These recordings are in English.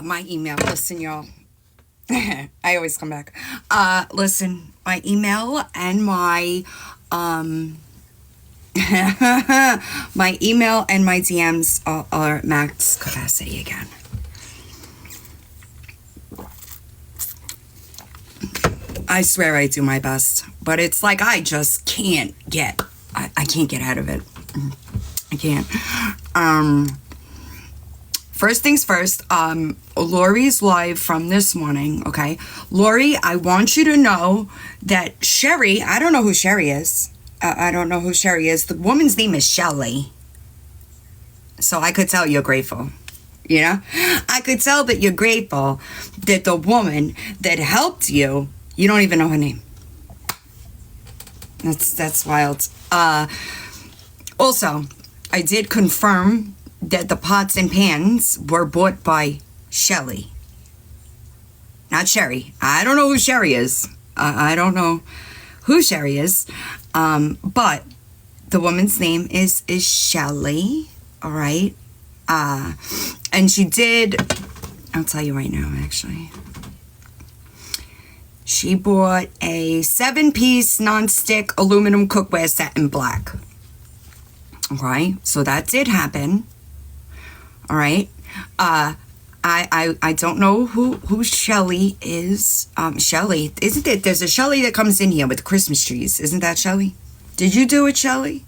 My email. Listen, y'all. I always come back. Listen, my email and my my email and my DMs are max capacity again. I swear I do my best, but it's like I just can't get. I can't get out of it. I can't. First things first, Lori's live from this morning, okay? Lori, I want you to know that Sherry, I don't know who Sherry is. I don't know who Sherry is. The woman's name is Shelly. So I could tell you're grateful. You know? I could tell that you're grateful that the woman that helped you, you don't even know her name. That's wild. Also, I did confirm that the pots and pans were bought by Shelly. Not Sherry. I don't know who Sherry is. I don't know who Sherry is. But the woman's name is Shelly. All right. And she did, I'll tell you right now, actually. She bought a 7-piece nonstick aluminum cookware set in black. Okay, so that did happen. All right. I don't know who Shelly is. Shelly, isn't it? There's a Shelly that comes in here with the Christmas trees. Isn't that Shelly? Did you do it, Shelly?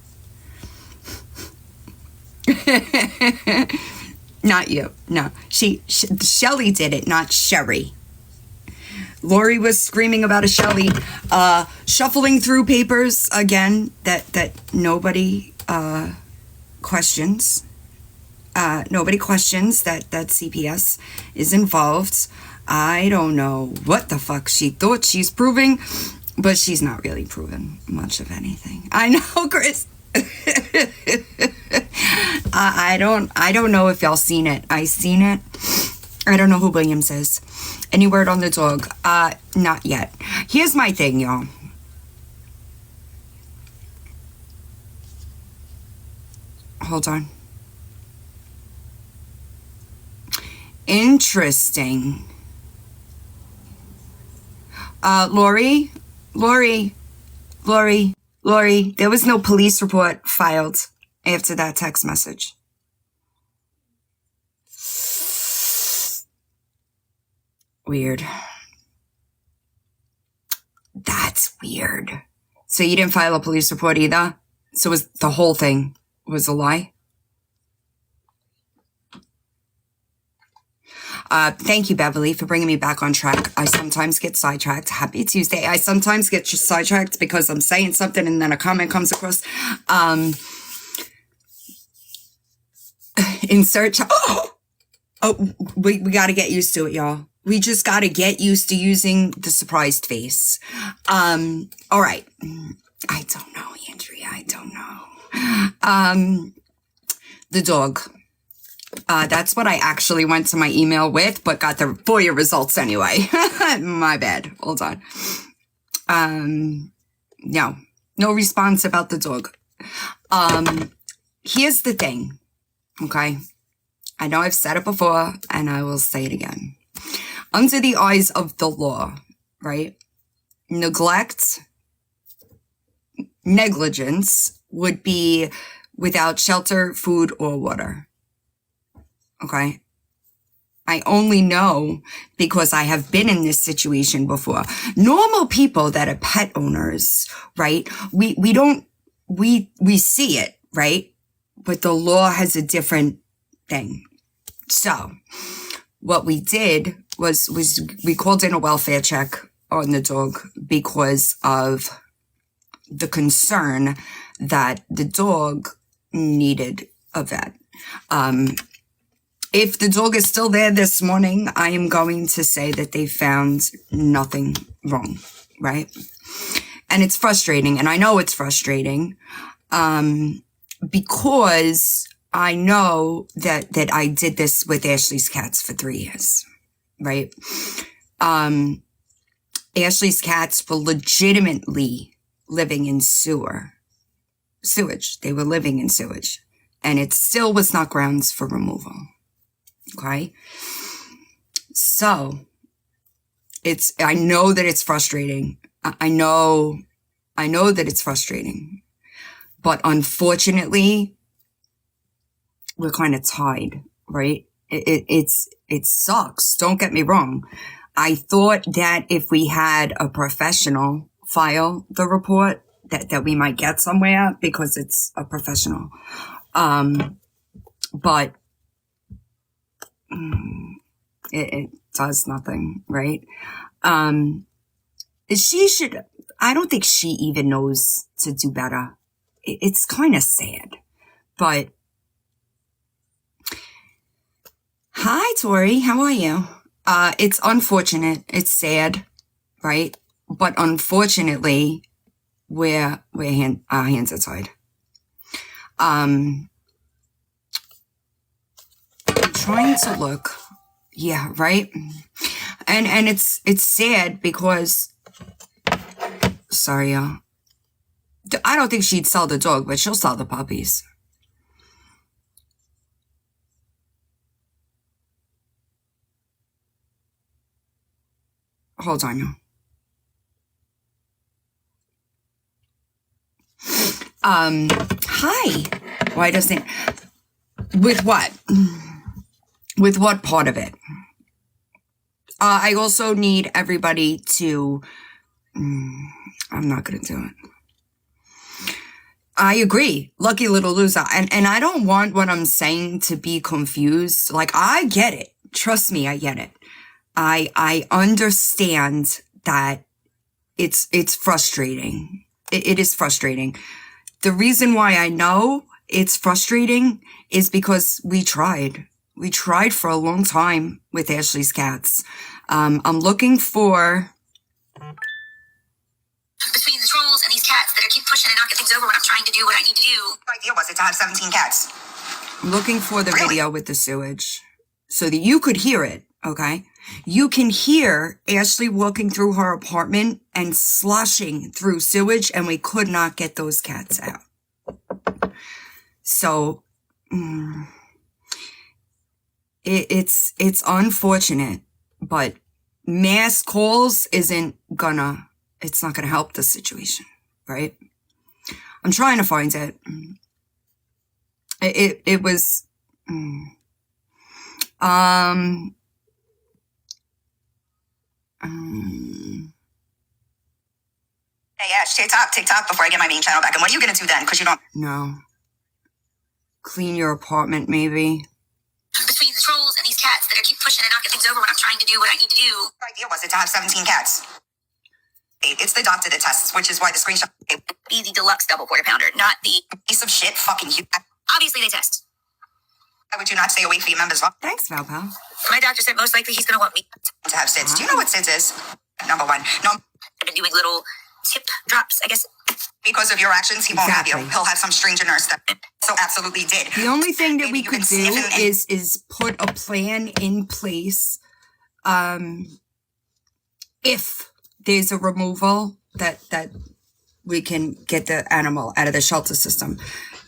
Not you. No, Shelly did it, not Sherry. Lori was screaming about a Shelly, shuffling through papers again that nobody questions. Nobody questions that CPS is involved. I don't know what the fuck she thought she's proving, but she's not really proving much of anything. I know, Chris. I don't know if y'all seen it. I seen it. I don't know who Williams is. Any word on the dog? Not yet. Here's my thing, y'all. Hold on. Interesting. Lori, there was no police report filed after that text message. Weird. That's weird. So you didn't file a police report either? So the whole thing was a lie? Thank you, Beverly, for bringing me back on track. I sometimes get sidetracked. Happy Tuesday. I sometimes get sidetracked because I'm saying something and then a comment comes across. In search. Oh, we got to get used to it, y'all. We just got to get used to using the surprised face. All right. I don't know, Andrea. I don't know. The dog. That's what I actually went to my email with, but got the FOIA results anyway. My bad. Hold on. No response about the dog. Here's the thing. Okay. I know I've said it before and I will say it again. Under the eyes of the law, right? Negligence would be without shelter, food, or water. Okay. I only know because I have been in this situation before. Normal people that are pet owners, right? We see it, right? But the law has a different thing. So what we did was we called in a welfare check on the dog because of the concern that the dog needed a vet. If the dog is still there this morning, I am going to say that they found nothing wrong, right? And it's frustrating, and I know it's frustrating, because I know that I did this with Ashley's cats for 3 years, right? Ashley's cats were legitimately living in sewage. They were living in sewage, and it still was not grounds for removal. Okay. So I know that it's frustrating. I know that it's frustrating, but unfortunately, we're kind of tied, right? It sucks. Don't get me wrong. I thought that if we had a professional file the report, that we might get somewhere because it's a professional. But it does nothing, right? I don't think she even knows to do better. It's kind of sad, but hi, Tori. How are you? It's unfortunate. It's sad, right? But unfortunately, our hands are tied. I'm trying to look. Yeah, right? And it's sad because, sorry, y'all. I don't think she'd sell the dog, but she'll sell the puppies. Hold on, y'all. Hi. Why doesn't... With what? With what part of it? I also need everybody to... I'm not going to do it. I agree. Lucky little loser. And I don't want what I'm saying to be confused. Like, I get it. Trust me, I get it. I understand that it's frustrating. It is frustrating. The reason why I know it's frustrating is because we tried. We tried for a long time with Ashley's cats. I'm looking for... Between the trolls and these cats that are keep pushing and knocking things over when I'm trying to do what I need to do. My idea was it to have 17 cats. I'm looking for the video with the sewage so that you could hear it, okay? You can hear Ashley walking through her apartment and sloshing through sewage, and we could not get those cats out. So, it's unfortunate, but mass calls it's not gonna help the situation, right? I'm trying to find it. It was, Hey, Ash, TikTok before I get my main channel back. And what are you going to do then? Because you don't... No. Clean your apartment, maybe. Between the trolls and these cats that are keep pushing and knocking things over when I'm trying to do what I need to do. My idea was it to have 17 cats. It's the doctor that tests, which is why the screenshot... Be the deluxe double quarter pounder, not the... Piece of shit fucking you. Obviously they test. Why would you not stay away for your members? Thanks, Valpal. My doctor said most likely he's going to want me To have SIDS. Do you know what SIDS is? Number one. No, I've been doing little tip drops, I guess. because of your actions, he won't have Exactly. you. He'll have some stranger nurse that so absolutely did. The only thing that Maybe we you could can do sniff and- is put a plan in place. If there's a removal that we can get the animal out of the shelter system.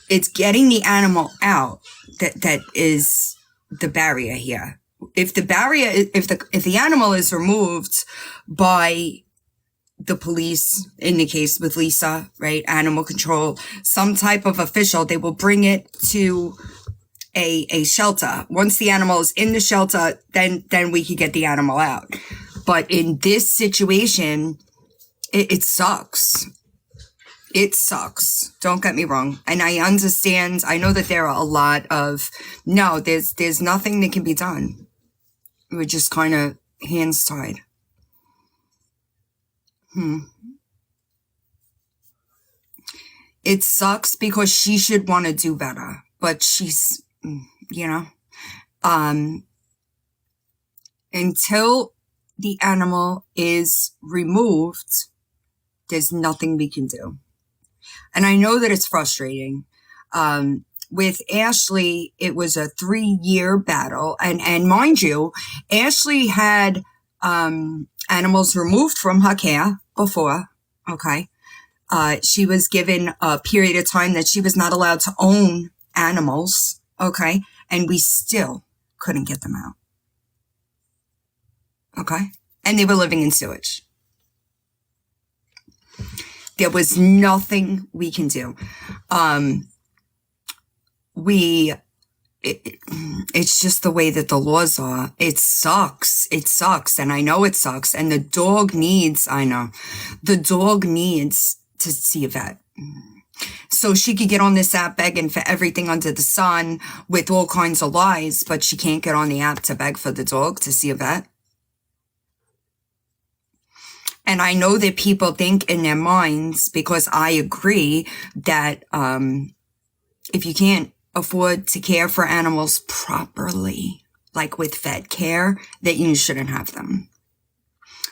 It's getting the animal out that is the barrier here. If the animal is removed by the police, in the case with Lisa, right, animal control, some type of official, they will bring it to a shelter. Once the animal is in the shelter, then we can get the animal out. But in this situation, it sucks. It sucks. Don't get me wrong. And I understand. I know that there are a lot of, no, there's nothing that can be done. We're just kind of hands tied. It sucks because she should want to do better, but she's, until the animal is removed, there's nothing we can do. And I know that it's frustrating. With Ashley, it was a 3-year battle. And mind you, Ashley had animals removed from her care before, okay? She was given a period of time that she was not allowed to own animals, okay? And we still couldn't get them out. okay? And they were living in sewage. There was nothing we can do. It's just the way that the laws are. It sucks. It sucks. And I know it sucks. And the dog needs to see a vet. So she could get on this app begging for everything under the sun with all kinds of lies, but she can't get on the app to beg for the dog to see a vet. And I know that people think in their minds, because I agree, that if you can't afford to care for animals properly, like with vet care, that you shouldn't have them.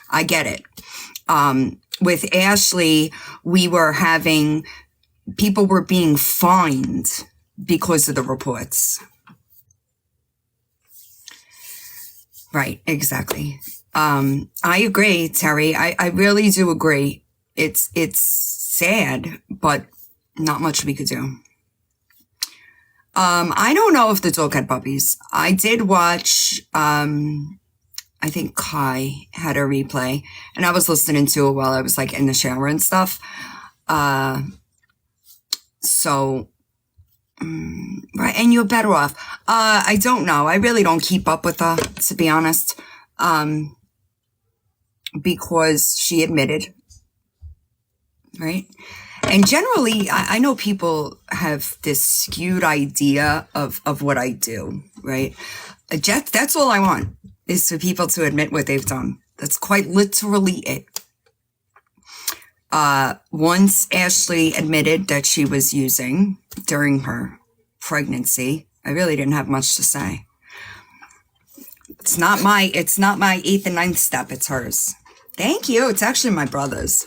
I get it. With Ashley, people were being fined because of the reports. Right, exactly. I agree, Terry. I really do agree. It's sad, but not much we could do. I don't know if the dog had puppies. I did watch, I think Kai had a replay, and I was listening to it while I was like in the shower and stuff. So, right. And you're better off. I don't know. I really don't keep up with her, to be honest. Because she admitted, right? And generally, I know people have this skewed idea of what I do, right? That's all I want, is for people to admit what they've done. That's quite literally it. Once Ashley admitted that she was using during her pregnancy, I really didn't have much to say. It's not my 8th and 9th step, it's hers. Thank you. It's actually my brother's.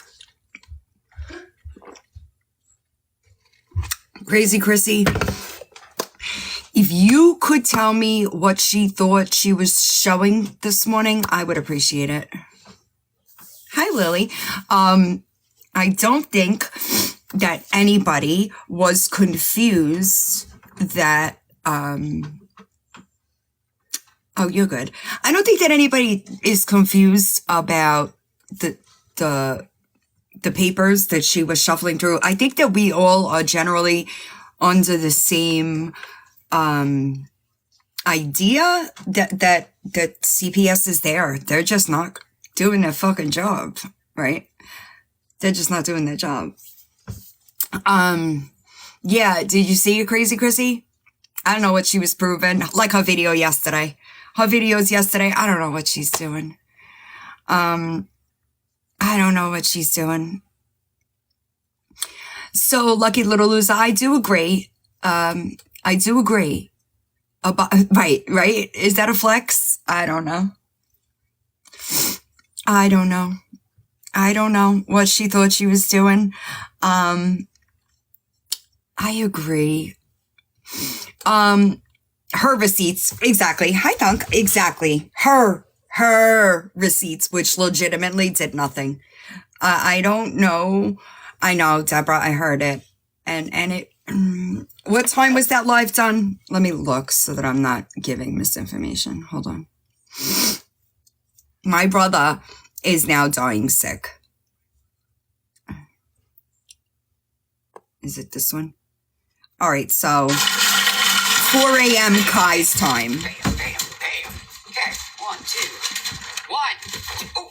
Crazy Chrissy, if you could tell me what she thought she was showing this morning, I would appreciate it. Hi, Lily. I don't think that anybody was confused that, oh, you're good. I don't think that anybody is confused about the papers that she was shuffling through. I think that we all are generally under the same idea that CPS is there. They're just not doing their fucking job, right? They're just not doing their job. Yeah, did you see it, Crazy Chrissy? I don't know what she was proving. Like her video yesterday. Her videos yesterday, I don't know what she's doing. I don't know what she's doing. So, Lucky Little Loser, I do agree. I do agree. Right? Is that a flex? I don't know. I don't know what she thought she was doing. I agree. Her receipts, exactly. Hi, Thunk. Exactly. Her receipts, which legitimately did nothing. I don't know. I know, Deborah, I heard it. And it, what time was that live done? Let me look so that I'm not giving misinformation. Hold on. My brother is now dying sick. Is it this one? All right, so 4 a.m. Kai's time. Bam. Okay, 1,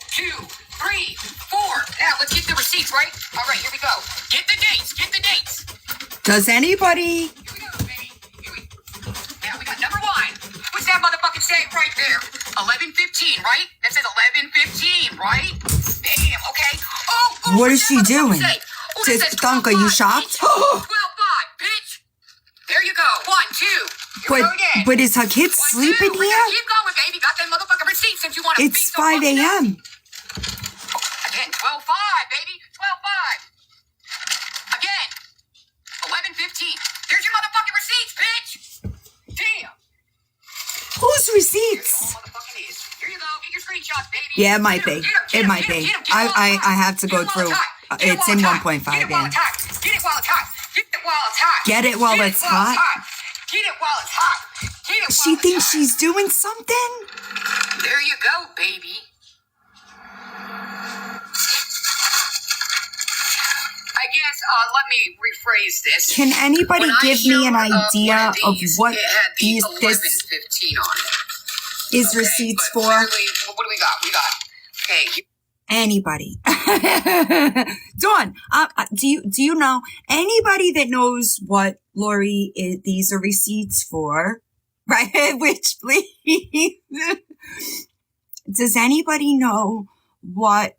2, 3, 4. Now let's get the receipts, right? All right, here we go. Get the dates. Does anybody? Here we go, baby. Now we got number 1. What's that motherfucking say right there? 11:15, right? That says 11:15, right? Damn. Okay. Oh. What is she doing? Thunk, are you shocked? 12:05, bitch. There you go. 1, 2. Here we go again. But is her kid 1, 2. sleeping We here? gotta keep going, baby. Got that motherfucking receipt since you want to. It's 5 a.m. Again, 12:05, baby. 12:05. Again, 11:15. There's your motherfucking receipts, bitch. Damn. Whose Here's receipts? all motherfucking is. Here you go. Get your screenshots, baby. Yeah, it might be. Get 'em, It might get 'em, be. get 'em, get 'em while it's I hot. have to go Get 'em while through. it's hot. Get 'em It's while in hot. 1.5, Get it while yeah. it's hot. Get it while it's hot. Get it while it's hot. Get it while it's hot? Get it while it's hot. Get it while She it's thinks hot. she's doing something? There you go, baby. let me rephrase this. Can anybody When I give me an showed up idea one of these, what it had the these 11:15 on it. is Okay, receipts but for? clearly, what do we got? We got, okay, Anybody? Dawn, do you know anybody that knows what Lori these are receipts for? Right? Which, please. Does anybody know what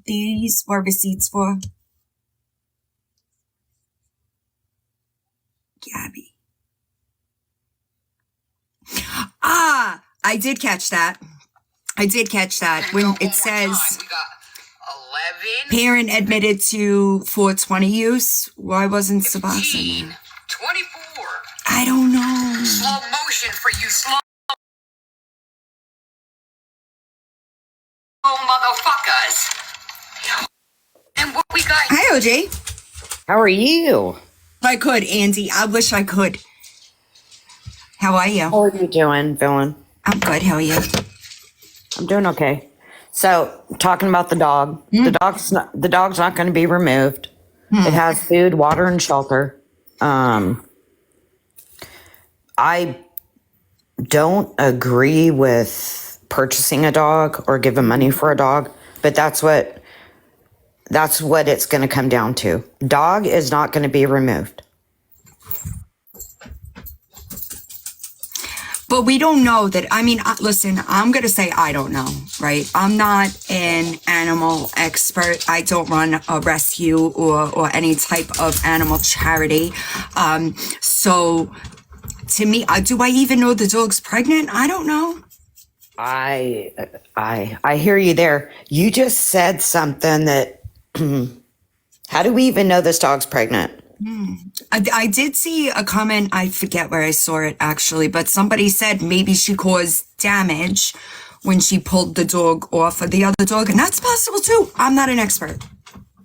these were receipts for? Gabby. Ah, I did catch that. When it says we got 11, parent admitted to 420 use. Why wasn't Suboxone 15, there? 24. I don't know. Slow motion for you slow motherfuckers. And what we got Hi, OJ. How are you? I could, Andy. I wish I could. How are you? How are you doing, villain? I'm good. How are you? I'm doing okay. So, talking about the dog, the dog's not going to be removed. It has food, water, and shelter. I don't agree with purchasing a dog or giving money for a dog, but that's what it's going to come down to. Dog is not going to be removed. But we don't know that. I mean, listen, I'm going to say I don't know, right? I'm not an animal expert. I don't run a rescue or any type of animal charity. So to me, do I even know the dog's pregnant? I don't know. I hear you there. You just said something that, how do we even know this dog's pregnant? I did see a comment. I forget where I saw it actually, but somebody said maybe she caused damage when she pulled the dog off of the other dog. And that's possible too. I'm not an expert.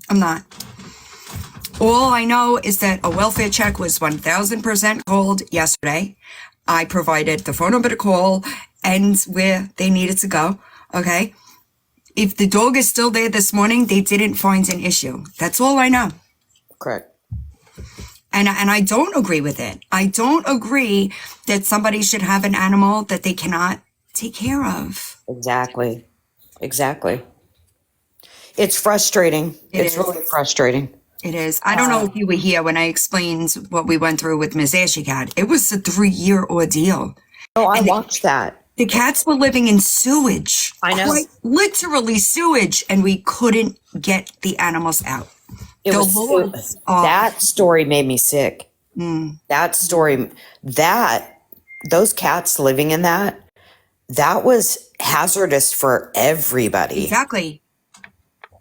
I'm not. All I know is that a welfare check was 1000% called yesterday. I provided the phone number to call and where they needed to go. Okay. If the dog is still there this morning, they didn't find an issue. That's all I know. Correct. And I don't agree with it. I don't agree that somebody should have an animal that they cannot take care of. Exactly. It's frustrating. It's really frustrating. It is. I don't know if you were here when I explained what we went through with Miss Ashy Cat. It was a 3-year ordeal. Oh, I watched that. The cats were living in sewage. I know. Quite literally sewage, and we couldn't get the animals out. It The was Lord- that story made me sick. That story, those cats living in that was hazardous for everybody. Exactly.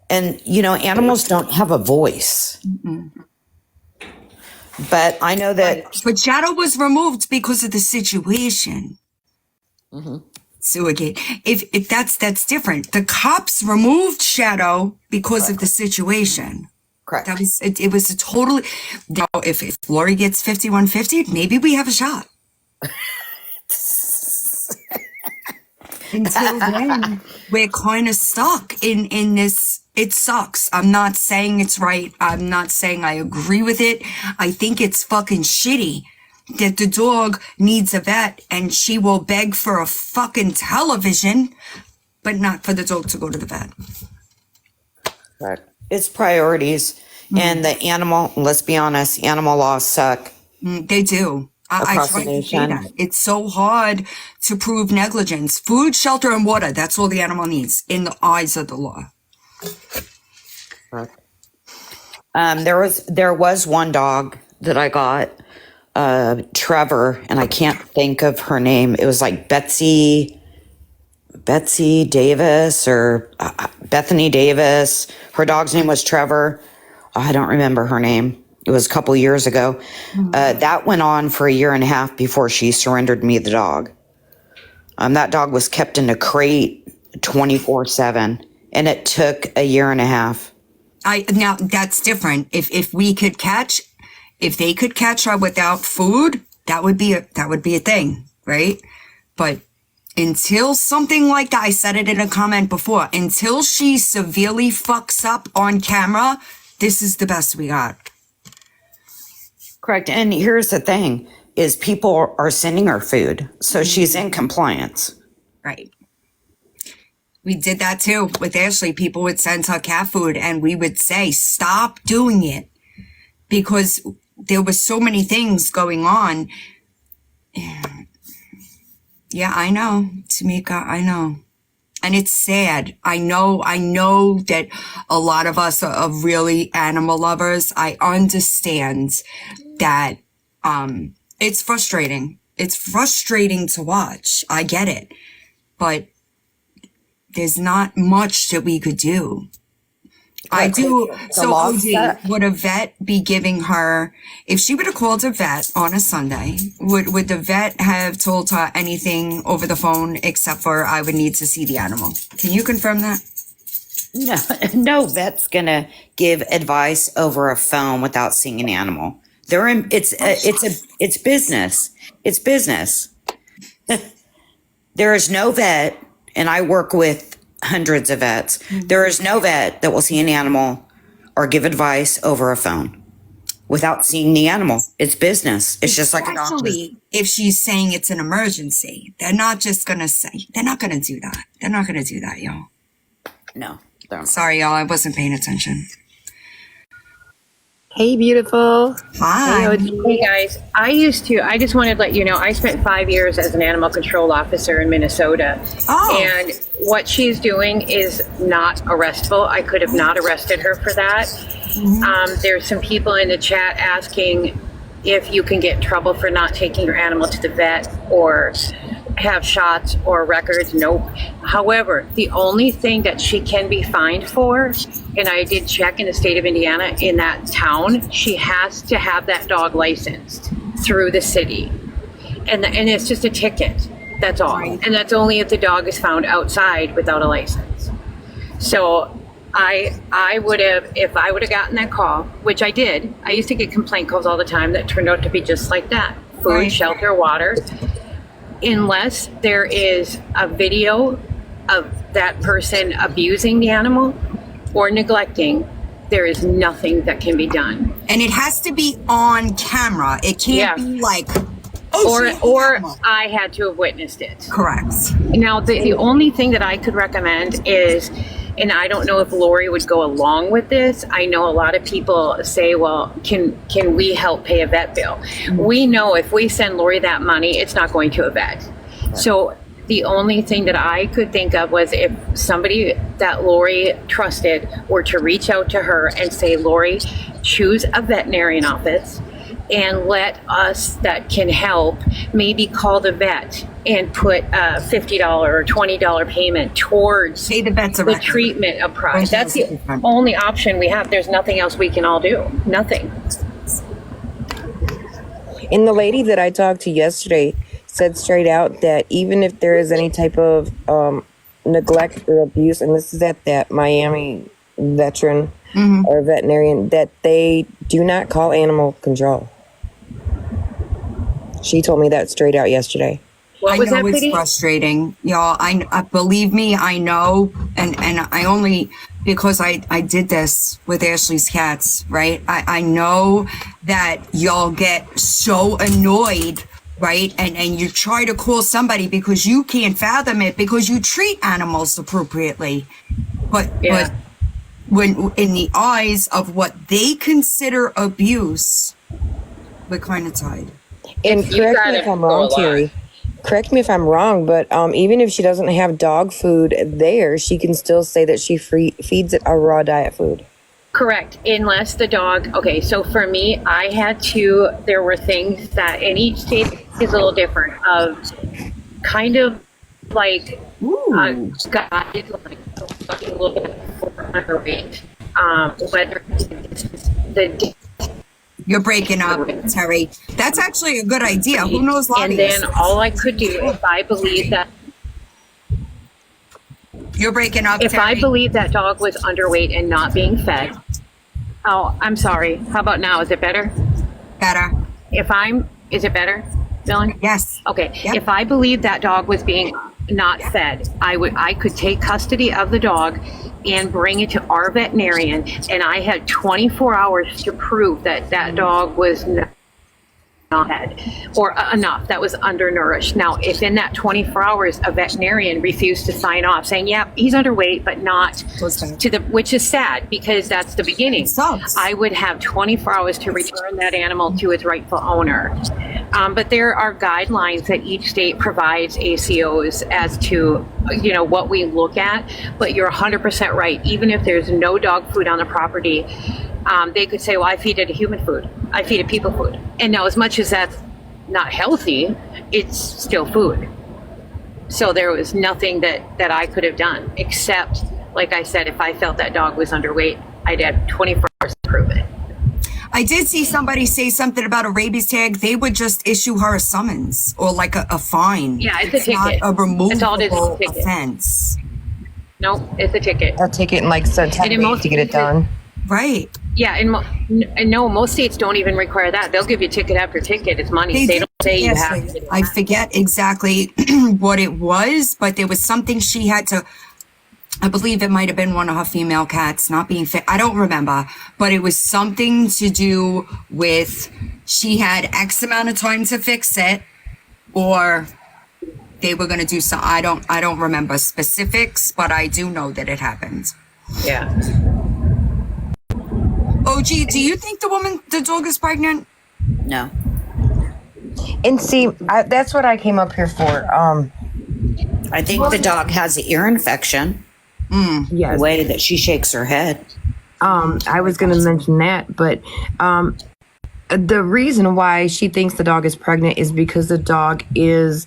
And animals don't have a voice. But I know that But Shadow was removed because of the situation. Sewagate. If that's different. The cops removed Shadow because of the situation. correct. That was it was a totally. Now, if Lori gets 5150, maybe we have a shot. Until then, we're kind of stuck in this. It sucks. I'm not saying it's right. I'm not saying I agree with it. I think it's fucking shitty that the dog needs a vet and she will beg for a fucking television, but not for the dog to go to the vet. Correct. It's priorities. And the animal, let's be honest, animal laws suck. They do. I Across try the to say nation. that. It's so hard to prove negligence. Food, shelter, and water. That's all the animal needs in the eyes of the law. Correct. There was one dog that I got, Trevor, and I can't think of her name. It was like Betsy Davis or Bethany Davis. Her dog's name was Trevor. I don't remember her name. It was a couple years ago. That went on for 1.5 years before she surrendered me the dog. That dog was kept in a crate 24/7, and it took 1.5 years. Now that's different. If they could catch her without food, that would be a thing, right? But until something like that, I said it in a comment before, until she severely fucks up on camera, this is the best we got. Correct. And here's the thing is people are sending her food. So she's in compliance. Right. We did that too with Ashley. People would send her cat food and we would say, stop doing it, because there was so many things going on. Yeah, I know, Tamika, I know. And it's sad. I know that a lot of us are really animal lovers. I understand that, it's frustrating. It's frustrating to watch. I get it. But there's not much that we could do. I do. So, OG, would a vet be giving her, if she would have called a vet on a Sunday, would the vet have told her anything over the phone except for I would need to see the animal? Can you confirm that? No vet's gonna give advice over a phone without seeing an animal. It's business. It's business. There is no vet, and I work with hundreds of vets. There is no vet that will see an animal or give advice over a phone without seeing the animal. It's business. It's just like a doctor. Especially if she's saying it's an emergency. They're not just going to say, they're not going to do that. They're not going to do that, y'all. No. Don't. Sorry, y'all. I wasn't paying attention. Hey, beautiful. Hi. Hey, guys. I just wanted to let you know, I spent 5 years as an animal control officer in Minnesota. Oh. And what she's doing is not arrestable. I could have not arrested her for that. There's some people in the chat asking if you can get in trouble for not taking your animal to the vet or have shots or records. Nope. However, the only thing that she can be fined for, and I did check in the state of Indiana, in that town, she has to have that dog licensed through the city. And it's just a ticket. That's all. Right. And that's only if the dog is found outside without a license. So I would have, if I would have gotten that call, which I did, I used to get complaint calls all the time that turned out to be just like that. Food, Right. shelter, water. Unless there is a video of that person abusing the animal or neglecting, there is nothing that can be done. And it has to be on camera. It can't be like, oh, Or I had to have witnessed it. correct. Now, the only thing that I could recommend is, and I don't know if Lori would go along with this. I know a lot of people say, well, can we help pay a vet bill? We know if we send Lori that money, it's not going to a vet. So the only thing that I could think of was if somebody that Lori trusted were to reach out to her and say, Lori, choose a veterinarian office and let us that can help maybe call the vet and put a $50 or $20 payment towards Pay the vets a the record. treatment of price. That's the only option we have. There's nothing else we can all do. Nothing. And the lady that I talked to yesterday said straight out that even if there is any type of neglect or abuse, and this is at that Miami veteran or veterinarian, that they do not call animal control. She told me that straight out yesterday. What was I know that, it's Pity? frustrating, y'all. I believe me, I know, and I only because I did this with Ashley's cats, right? I know that y'all get so annoyed, right? And you try to call somebody because you can't fathom it because you treat animals appropriately, but when in the eyes of what they consider abuse, we're kind of tied. And You correct gotta me if I'm go a wrong, lot. Terry. Correct me if I'm wrong, but even if she doesn't have dog food there, she can still say that she feeds it a raw diet food. Correct, unless the dog, okay, so for me, I had to, there were things that, in each state is a little different, of kind of like, guide, like a little bit underweight, whether the You're breaking up, Terry. That's actually a good idea. Who knows why? and then all I could do, if I believe that, You're breaking up, if I Terry. believe that dog was underweight and not being fed, oh, I'm sorry, how about now, is it better? Better. Is it better, Dylan? Yes. Okay, Yep. if I believed that dog was being not fed, I could take custody of the dog and bring it to our veterinarian, and I had 24 hours to prove that that dog was had, or enough that was undernourished. Now, if in that 24 hours a veterinarian refused to sign off saying, yeah, he's underweight, but not to the, which is sad because that's the beginning. Sucks. I would have 24 hours to return that animal to its rightful owner. But there are guidelines that each state provides ACOs as to, you know, what we look at. But you're 100% right. Even if there's no dog food on the property, they could say, well, I feed it a human food. I feed it people food. And now, as much as that's not healthy, it's still food. So there was nothing that I could have done, except, like I said, if I felt that dog was underweight, I'd have 24 hours to prove it. I did see somebody say something about a rabies tag. They would just issue her a summons or like a fine. Yeah, it's a not ticket. a That's all it is, removable a ticket. offense. No, it's a ticket. A ticket and like so 10 And in days most to get it cases- done. Right. Yeah, and no, most states don't even require that. They'll give you ticket after ticket. It's money. They don't say you yes, have to. I forget exactly what it was, but there was something she had to, I believe it might have been one of her female cats not being fit. I don't remember, but it was something to do with she had X amount of time to fix it, or they were going to do some. I don't remember specifics, but I do know that it happened. Yeah. OG, do you think the dog is pregnant? No. And see, that's what I came up here for. I think the dog has an ear infection. Yes. The way that she shakes her head. I was going to mention that, but the reason why she thinks the dog is pregnant is because the dog is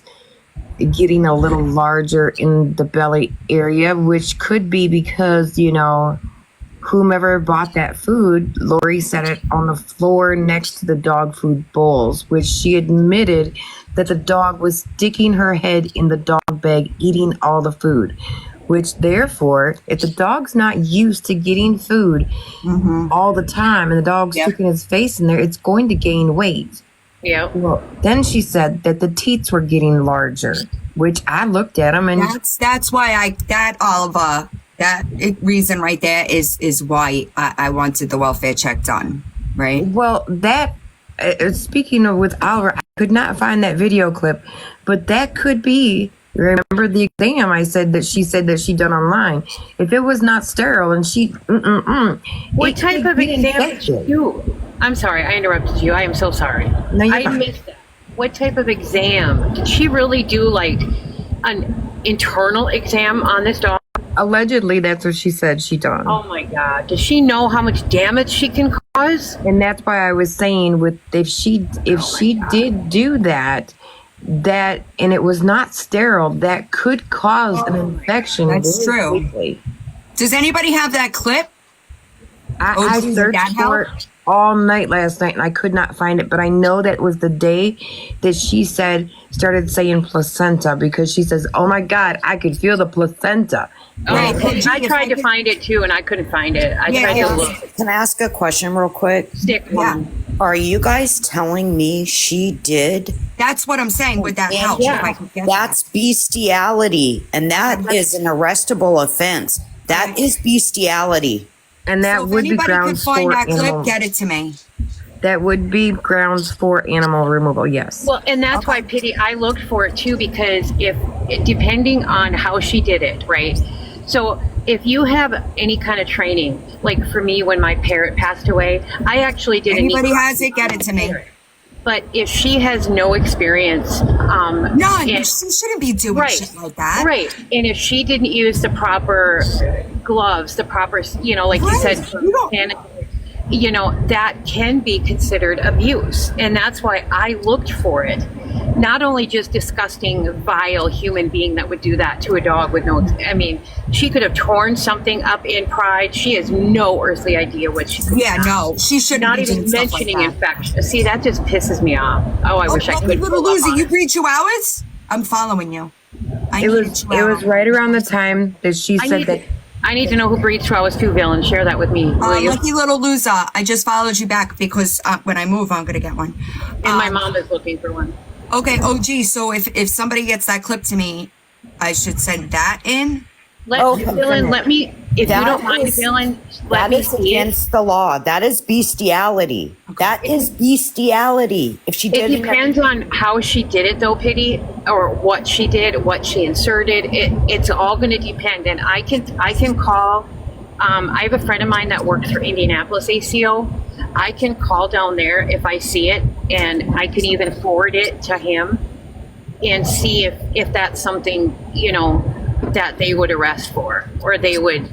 getting a little larger in the belly area, which could be because, you know, whomever bought that food, Lori set it on the floor next to the dog food bowls, which she admitted that the dog was sticking her head in the dog bag, eating all the food. Which therefore, if the dog's not used to getting food all the time and the dog's sticking his face in there, it's going to gain weight. Yeah. Well, then she said that the teats were getting larger, which I looked at them and That's why that reason right there is why I wanted the welfare check done, right? well, that speaking of with Oliver, I could not find that video clip, but that could be. Remember the exam I said that she done online. If it was not sterile and she, What type of exam did she do? I'm sorry, I interrupted you. I am so sorry. No, you're I fine. missed that. What type of exam? Did she really do like an internal exam on this dog? Allegedly, that's what she said she done. Oh my God. Does she know how much damage she can cause? And that's why I was saying with if she did do that, and it was not sterile, that could cause an infection. That's very true. quickly. Does anybody have that clip? I did searched that for help? it all night last night and I could not find it, but I know that was the day that she started saying placenta because she says, oh my God, I could feel the placenta. Oh, Right. I tried to find it too and I couldn't find it. I tried to look. Can I ask a question real quick? Stick Yeah. one. Are you guys telling me she did? That's what I'm saying with that help. Yeah. If I could get That's bestiality, and that is an arrestable offense. That is bestiality. And that So if would be anybody could grounds find for that clip, animal. get it to me. That would be grounds for animal removal. Yes. Well, and that's why I looked for it too, because depending on how she did it, right? So if you have any kind of training, like for me, when my parrot passed away, I actually did Anybody a knee has it, get it to me. But if she has no experience, None. and- She shouldn't be doing Right. shit like that. right, and if she didn't use the proper gloves, the proper, you know, like you Right. said, You don't- you know, that can be considered abuse. And that's why I looked for it. Not only just disgusting, vile human being that would do that to a dog with no, I mean, she could have torn something up in pride. She has no earthly idea what she could Yeah, no. She shouldn't Not be doing even stuff mentioning like that. infection. See, that just pisses me off. Oh, I wish I could. Little pull up Lucy, on you it. breed chihuahuas? I'm following you. It was right around the time that she said that. I need to know who breeds chihuahuas too, Villain. Share that with me, will you? Lucky little loser. I just followed you back because when I move, I'm going to get one. And my mom is looking for one. Okay, OG, so if somebody gets that clip to me, I should send that in? Villain, let me If you That don't mind, is- Dylan, let That me is see it. against the law. That is bestiality. That is bestiality. If she It did depends on how she did it, though, Pity, or what she did, what she inserted. It's all going to depend. And I can call. I have a friend of mine that works for Indianapolis ACO. I can call down there if I see it, and I can even forward it to him and see if that's something, that they would arrest for, or they would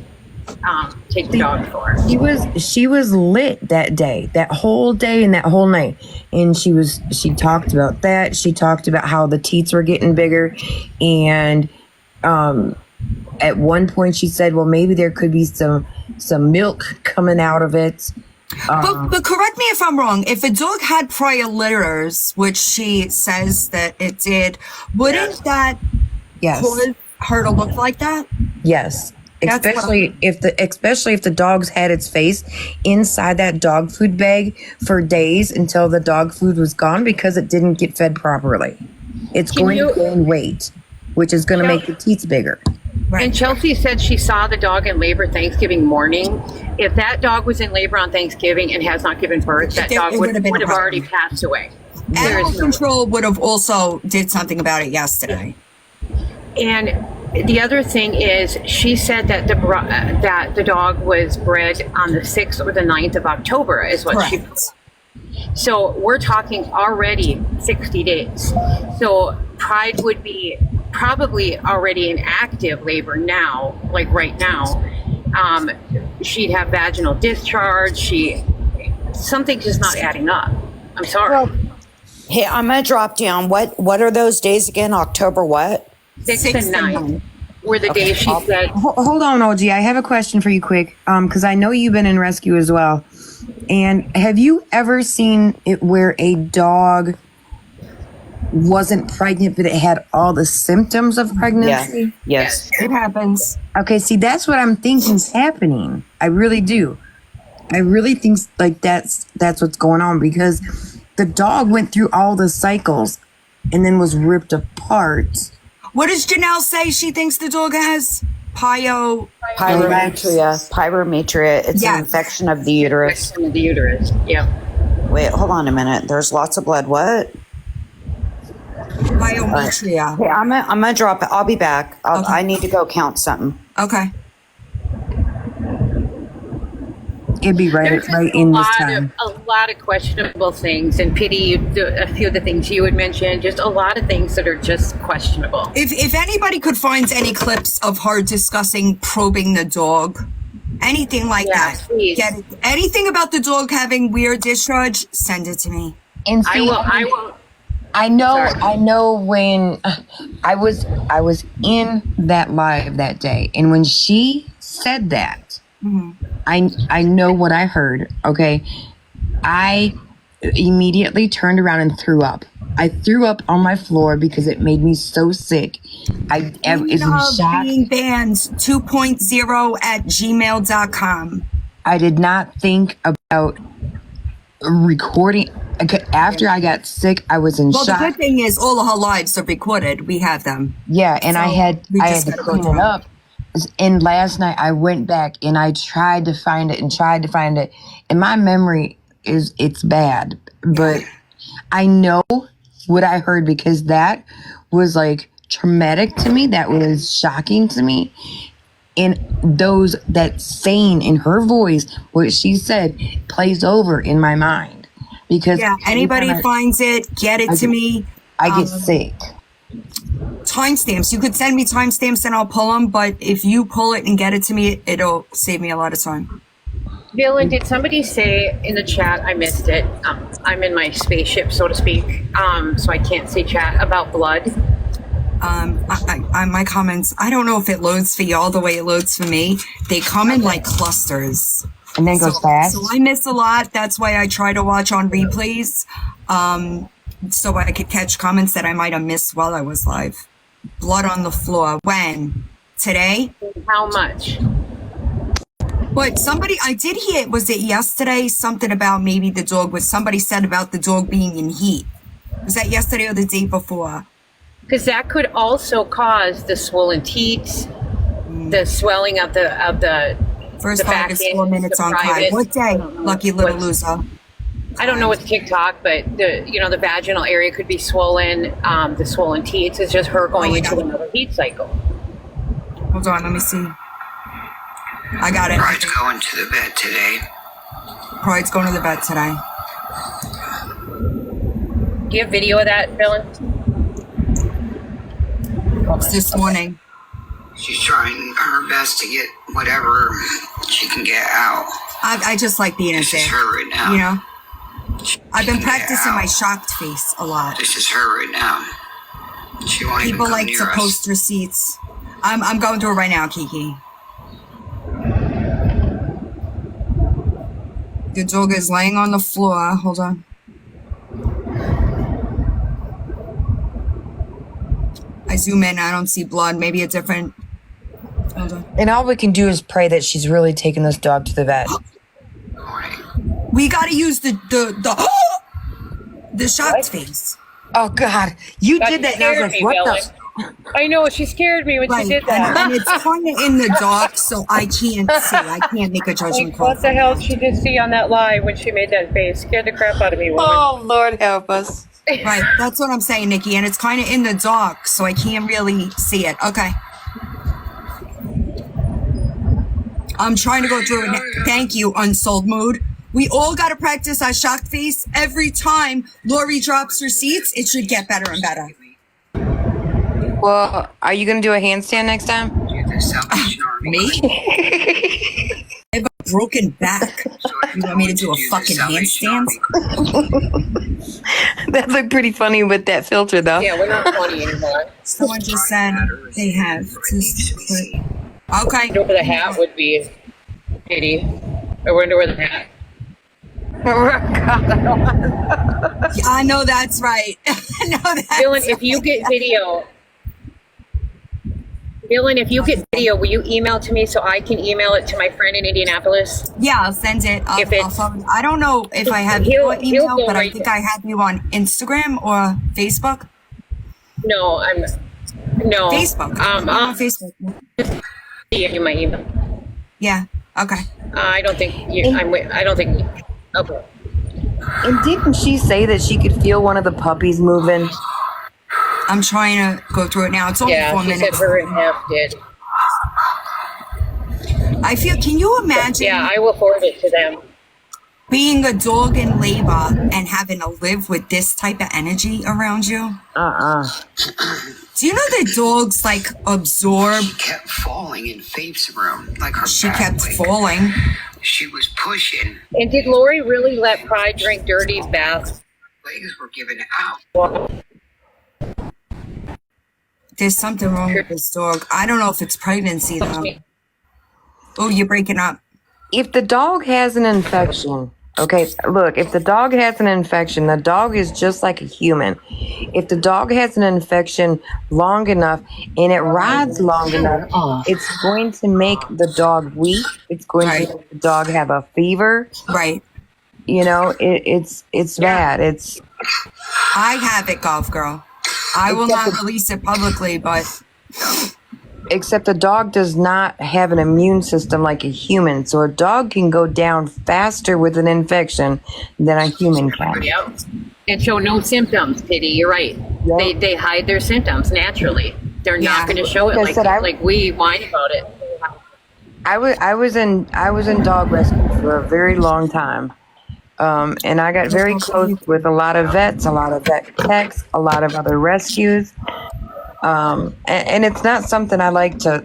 take the dog for. She was lit that day, that whole day and that whole night. And she talked about that. She talked about how the teats were getting bigger. And at one point she said, well, maybe there could be some milk coming out of it. But correct me if I'm wrong. If a dog had prior litters, which she says that it did, wouldn't that Yes. cause her to look like that? Yes. That's Especially if the dog's had its face inside that dog food bag for days until the dog food was gone because it didn't get fed properly. It's Can going you- to gain weight, which is going to make the teeth bigger. And Chelsea said she saw the dog in labor Thanksgiving morning. If that dog was in labor on Thanksgiving and has not given birth, that It dog would have been would a have problem. already passed away. There Animal is no. control would have also did something about it yesterday. And the other thing is, she said that the dog was bred on the 6th or the 9th of October, is what she. Correct. So we're talking already 60 days. So Pride would be probably already in active labor now, like right now. She'd have vaginal discharge. Something's just not adding up. I'm sorry. Hey, I'm gonna drop down. What are those days again? October what? 6th and 9th were the days she said. Hold on, OG. I have a question for you quick. Because I know you've been in rescue as well. And have you ever seen it where a dog wasn't pregnant, but it had all the symptoms of pregnancy? Yes. It happens. Okay, see, that's what I'm thinking is happening. I really do. I really think like that's what's going on, because the dog went through all the cycles and then was ripped apart. What does Janelle say she thinks the dog has? Pyrometria. It's Yes. an infection of the uterus. Infection of the uterus. Yeah. Wait, hold on a minute. There's lots of blood. What? Biometria. Hey, I'm gonna drop it. I'll be back. Okay. I need to go count something. Okay. It'd be right There's in this time. a lot of questionable things, and Pity, a few of the things you would mention, just a lot of things that are just questionable. If anybody could find any clips of her discussing probing the dog, anything like Yeah, that, please. get it. Anything about the dog having weird discharge, send it to me. And I see, will. I know, Sorry. I know when I was in that live that day, and when she said that, I know what I heard. Okay, I immediately turned around and threw up. I threw up on my floor because it made me so sick. I was in Love shock. being banned 2.0 at gmail.com. I did not think about recording. After I got sick, I was in Well, the shock. good thing is all of her lives are recorded. We have them. Yeah, and So I had we to just gotta go clean through it it. up. And last night I went back and I tried to find it and tried to find it. And my memory it's bad. But I know what I heard, because that was like traumatic to me. That was shocking to me. And that saying in her voice, what she said, plays over in my mind. Because Yeah, anybody every time finds it, get it to me. I get sick. Timestamps. You could send me timestamps and I'll pull them, but if you pull it and get it to me, it'll save me a lot of time. Dylan, did somebody say in the chat? I missed it. I'm in my spaceship, so to speak, so I can't see chat about blood. My comments, I don't know if it loads for y'all the way it loads for me. They come in like clusters. And then goes fast. So I miss a lot. That's why I try to watch on replays, so I could catch comments that I might have missed while I was live. Blood on the floor. When? Today? How much? But I did hear, was it yesterday? Something about maybe somebody said about the dog being in heat. Was that yesterday or the day before? Because that could also cause the swollen teats. the swelling of the First the back August, end, 4 minutes the on Kai. private. What day? Lucky little What's- loser. I don't know what's TikTok, but the vaginal area could be swollen. The swollen teats is just her going Oh my into God. another heat cycle. Hold on, let me see. I got it. Pride's going to the vet today. Pride's going to the vet today. Do you have video of that, Dylan? It's this morning. She's trying her best to get whatever she can get out. I just like being a This is dick. her right now. You know? I've been Yeah. practicing my shocked face a lot. This is her right now. She won't even People come like near to us. post receipts. I'm going through it right now, Kiki. The dog is laying on the floor. Hold on. I zoom in. I don't see blood. Maybe a different. Hold on. And all we can do is pray that she's really taking this dog to the vet. We gotta use the shocked face. Oh God, you That did that, and I was scared like, me, "What Dylan. the?" I know, she scared me when Right, she did and, that. and it's kind of in the dark, so I can't see. I can't make a judgment Like, call. what the hell did she just see on that live when she made that face? Scared the crap out of me, woman. Oh Lord, help us! Right, that's what I'm saying, Nikki, and it's kind of in the dark, so I can't really see it. Okay. I'm trying to go through it. Thank you, Unsold Mood. We all got to practice our shocked face. Every time Lori drops receipts, it should get better and better. Well, are you gonna do a handstand next time? The Salvation Army. Me? I have a broken back. You want me to do a the fucking Salvation handstand? Army. That looked pretty funny with that filter, though. Yeah, we're not 20 anymore. Someone just said they have to put. Okay. Where the hat would be, Katie. I wonder where the hat. I know that's right. I know that's Dylan, if you get video, will you email to me so I can email it to my friend in Indianapolis? Yeah, I'll send it. If it's- I don't know if I have He'll- your he'll email, go but I right think there. I have you on Instagram or Facebook. No, no. Facebook. I'm I'll on Facebook. see you my email. Yeah. Okay. I don't think you. I don't think. Okay. And didn't she say that she could feel one of the puppies moving? I'm trying to go through it now. It's only Yeah, 4 she said minutes. her and Hef did. I feel. Can you imagine Yeah, I will forward it to them. being a dog in labor and having to live with this type of energy around you? Do you know that dogs like absorb? She kept falling in Faith's room. Like her She back kept leg. falling. She was pushing. And did Lori really let Pride drink Dirty's bath? Legs were giving out. There's something wrong with this dog. I don't know if it's pregnancy though. Oh, you're breaking up. If the dog has an infection, okay, look, if the dog has an infection, the dog is just like a human. If the dog has an infection long enough and it rides long enough, it's going to make the dog weak. It's going Right. to make the dog have a fever. Right. You know, it's bad. It's I have it, Golf Girl. I will not release it publicly, but except the dog does not have an immune system like a human. So a dog can go down faster with an infection than a human can. Yep. And show no symptoms, Pity. You're right. Yep. They hide their symptoms naturally. They're Yeah. not going to show it Like I said, like we whine about it. I was in dog rescue for a very long time. And I got very close with a lot of vets, a lot of vet techs, a lot of other rescues. And it's not something I like to,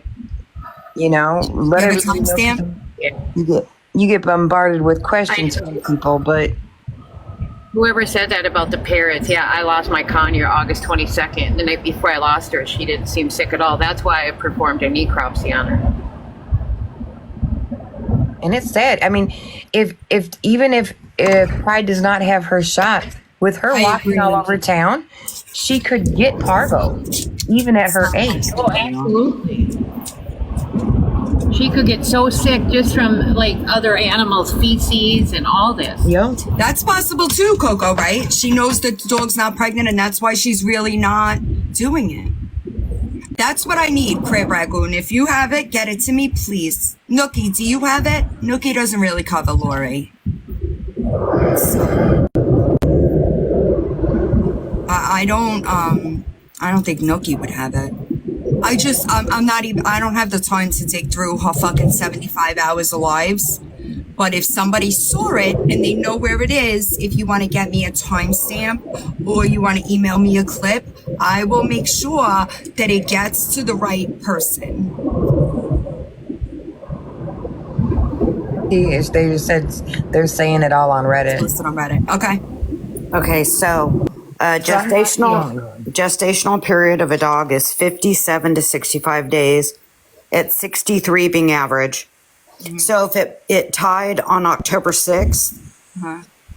let you have a everybody know. timestamp. You get bombarded with questions from people, but Whoever said that about the parrots, yeah, I lost my conure August 22nd. The night before I lost her, she didn't seem sick at all. That's why I performed a necropsy on her. and it's sad. I mean, if Pride does not have her shot, with her I walking agree all with over town, she could get parvo, even at her age. Oh, absolutely. She could get so sick just from like other animals' feces and all this. Yo, That's possible too, Coco, right? She knows that the dog's not pregnant and that's why she's really not doing it. That's what I need, Crab Ragoon. If you have it, get it to me, please. Nookie, do you have it? Nookie doesn't really cover Lori. So, I don't think Nookie would have it. I'm not even, I don't have the time to dig through her fucking 75 hours of lives. But if somebody saw it and they know where it is, if you want to get me a timestamp or you want to email me a clip, I will make sure that it gets to the right person. They said they're saying it all on Reddit. Listed on Reddit. Okay. Okay, so gestational period of a dog is 57 to 65 days. At 63 being average. So if it tied on October 6th,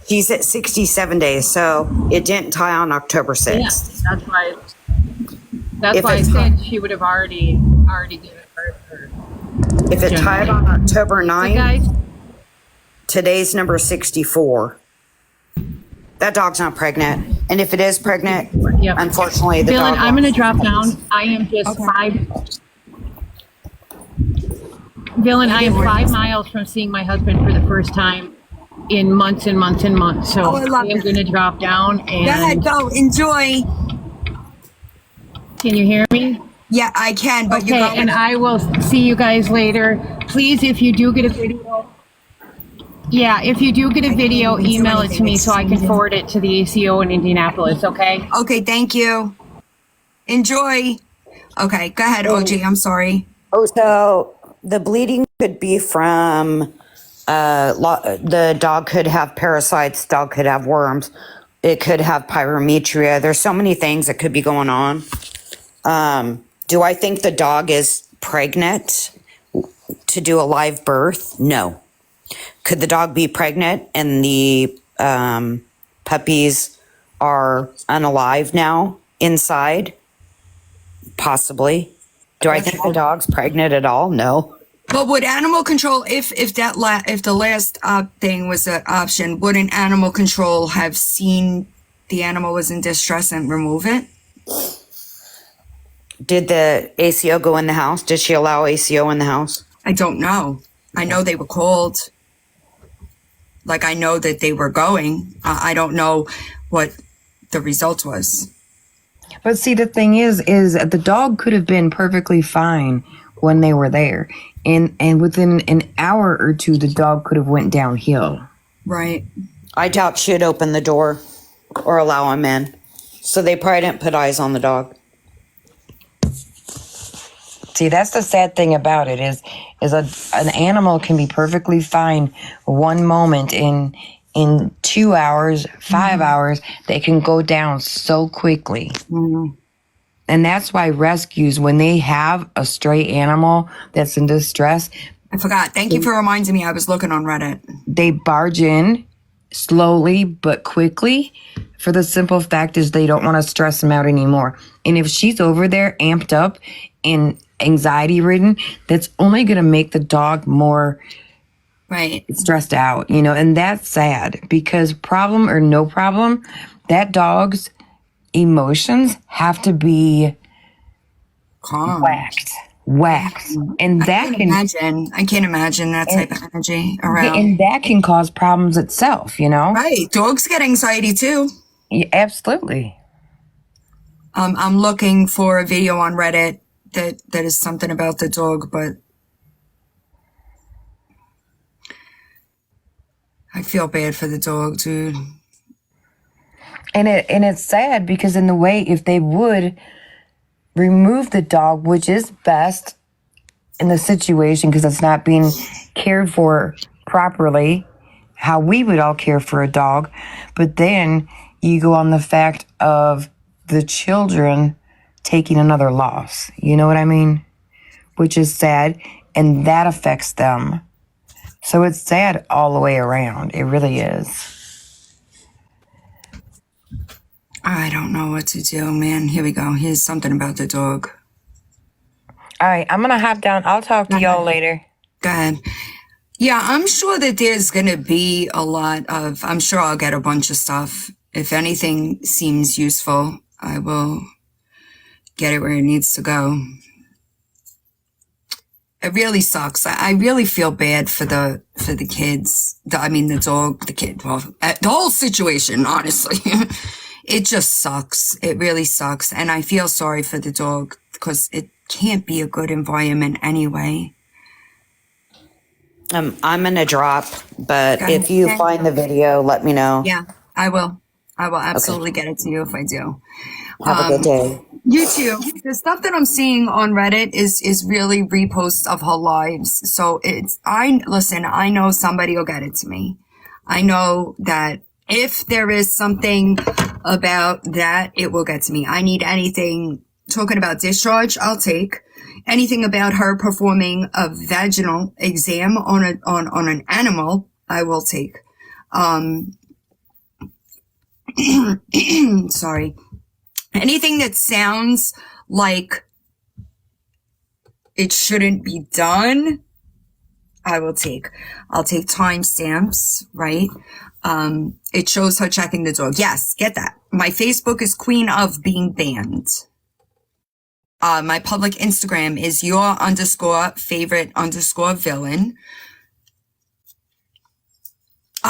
he's at 67 days. So it didn't tie on October 6th. Yeah, that's why. That's If why I it's said she would have already given birth. If it tied on October So 9th, guys, today's number 64. That dog's not pregnant. And if it is pregnant, Yep. unfortunately, the Dylan, dog I'm going to lost. drop down. I am just Dylan, I am 5 miles from seeing my husband for the first time in months and months and months. So Oh, I love I am it. going to drop down Go ahead, and go. Enjoy. can you hear me? Yeah, I can, but Okay, and I will see you guys later. Please, if you do get a video, if you do get a video, email it to me so I can forward it to the ACO in Indianapolis, okay? Okay, thank you. Enjoy. Okay, go ahead, OG. I'm sorry. Oh, so the bleeding could be from the dog could have parasites, dog could have worms, it could have pyrometria. There's so many things that could be going on. Do I think the dog is pregnant to do a live birth? No. Could the dog be pregnant and the puppies are unalive now inside? Possibly. Do I think the dog's pregnant at all? No. But would animal control, if the last thing was an option, wouldn't animal control have seen the animal was in distress and remove it? Did the ACO go in the house? Did she allow ACO in the house? I don't know. I know they were called. Like, I know that they were going. I don't know what the result was. But see, the thing is the dog could have been perfectly fine when they were there, and within an hour or two, the dog could have went downhill. Right. I doubt she'd open the door or allow him in. So they probably didn't put eyes on the dog. See, that's the sad thing about it is an animal can be perfectly fine one moment in 2 hours, 5 hours, they can go down so quickly. And that's why rescues, when they have a stray animal that's in distress, I forgot. Thank you for reminding me. I was looking on Reddit. they barge in slowly but quickly, for the simple fact is they don't want to stress them out anymore. And if she's over there amped up and anxiety ridden, that's only going to make the dog more Right. stressed out, and that's sad, because problem or no problem, that dog's emotions have to be Calm. whacked. And that I can't imagine that type of energy around. and that can cause problems itself, Right. Dogs get anxiety too. Yeah, absolutely. I'm looking for a video on Reddit that is something about the dog, but I feel bad for the dog, dude. And it's sad because in the way, if they would remove the dog, which is best in the situation because it's not being cared for properly, how we would all care for a dog, but then you go on the fact of the children taking another loss. You know what I mean? Which is sad, and that affects them. So it's sad all the way around. It really is. I don't know what to do, man. Here we go. Here's something about the dog. All right, I'm going to hop down. I'll talk to y'all later. Go ahead. Yeah, I'm sure that there's going to be I'm sure I'll get a bunch of stuff. If anything seems useful, I will get it where it needs to go. It really sucks. I really feel bad for the kids. The dog, the kid, well, the whole situation, honestly. It just sucks. It really sucks. And I feel sorry for the dog because it can't be a good environment anyway. I'm going to drop, but Okay. if you Okay. find the video, let me know. Yeah, I will. I will absolutely get it to you if I do. Have a good day. You too. The stuff that I'm seeing on Reddit is really reposts of her lives. So I know somebody will get it to me. I know that if there is something about that, it will get to me. I need anything talking about discharge, I'll take. Anything about her performing a vaginal exam on an animal, I will take. Sorry. Anything that sounds like it shouldn't be done, I will take. I'll take timestamps, right? It shows her checking the dog. Yes, get that. My Facebook is queen of being banned. My public Instagram is your_favorite_villain.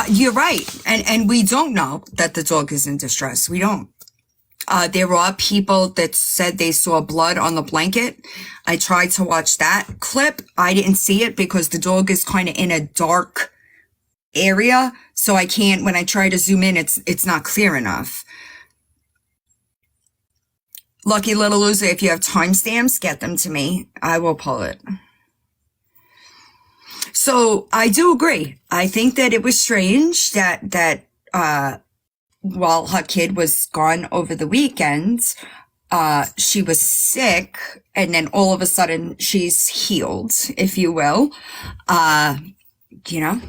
You're right. And we don't know that the dog is in distress. We don't. There are people that said they saw blood on the blanket. I tried to watch that clip. I didn't see it because the dog is kind of in a dark area. So I can't, when I try to zoom in, it's not clear enough. Lucky Little Loser, if you have timestamps, get them to me. I will pull it. So I do agree. I think that it was strange that while her kid was gone over the weekend, she was sick, and then all of a sudden she's healed, if you will. You know?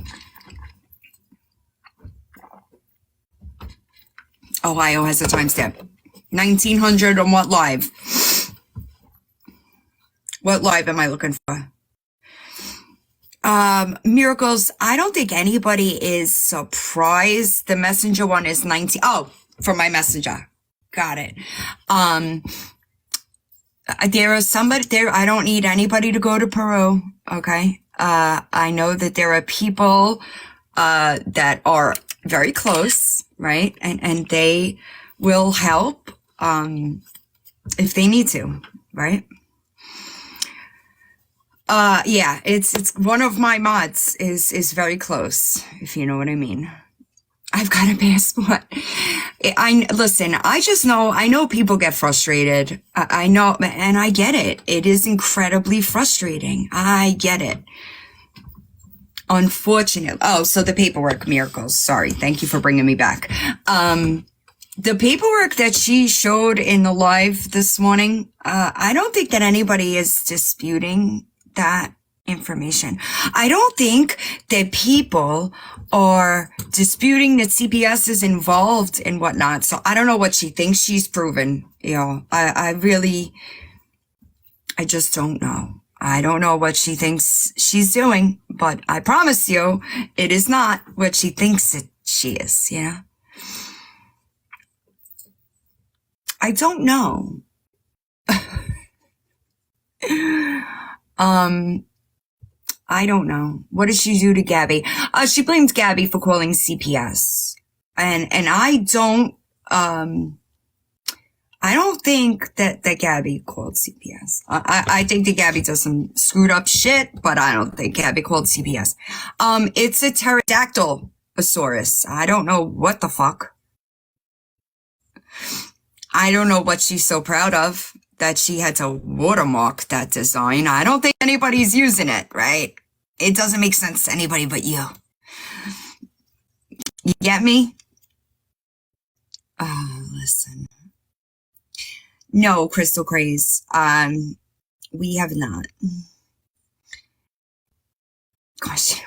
Ohio has a timestamp. 1900 on what live? What live am I looking for? Miracles, I don't think anybody is surprised. The messenger one is 19. Oh, for my messenger. Got it. There is somebody there. I don't need anybody to go to Peru. Okay. I know that there are people, that are very close, right? And they will help, if they need to, right? Yeah, it's one of my mods is very close, if you know what I mean. I've got a passport. Listen, I know people get frustrated. I know, and I get it. It is incredibly frustrating. I get it. Unfortunately. Oh, so the paperwork, Miracles. Sorry. Thank you for bringing me back. The paperwork that she showed in the live this morning, I don't think that anybody is disputing that information. I don't think that people are disputing that CPS is involved and whatnot. So I don't know what she thinks she's proven. You know, I just don't know. I don't know what she thinks she's doing, but I promise you it is not what she thinks that she is, you know? I don't know. I don't know. What does she do to Gabby? She blames Gabby for calling CPS. And I don't think that Gabby called CPS. I think that Gabby does some screwed up shit, but I don't think Gabby called CPS. It's a pterodactylosaurus. I don't know what the fuck. I don't know what she's so proud of, that she had to watermark that design. I don't think anybody's using it, right? It doesn't make sense to anybody but you. You get me? Listen. No, Crystal Craze. We have not. Gosh.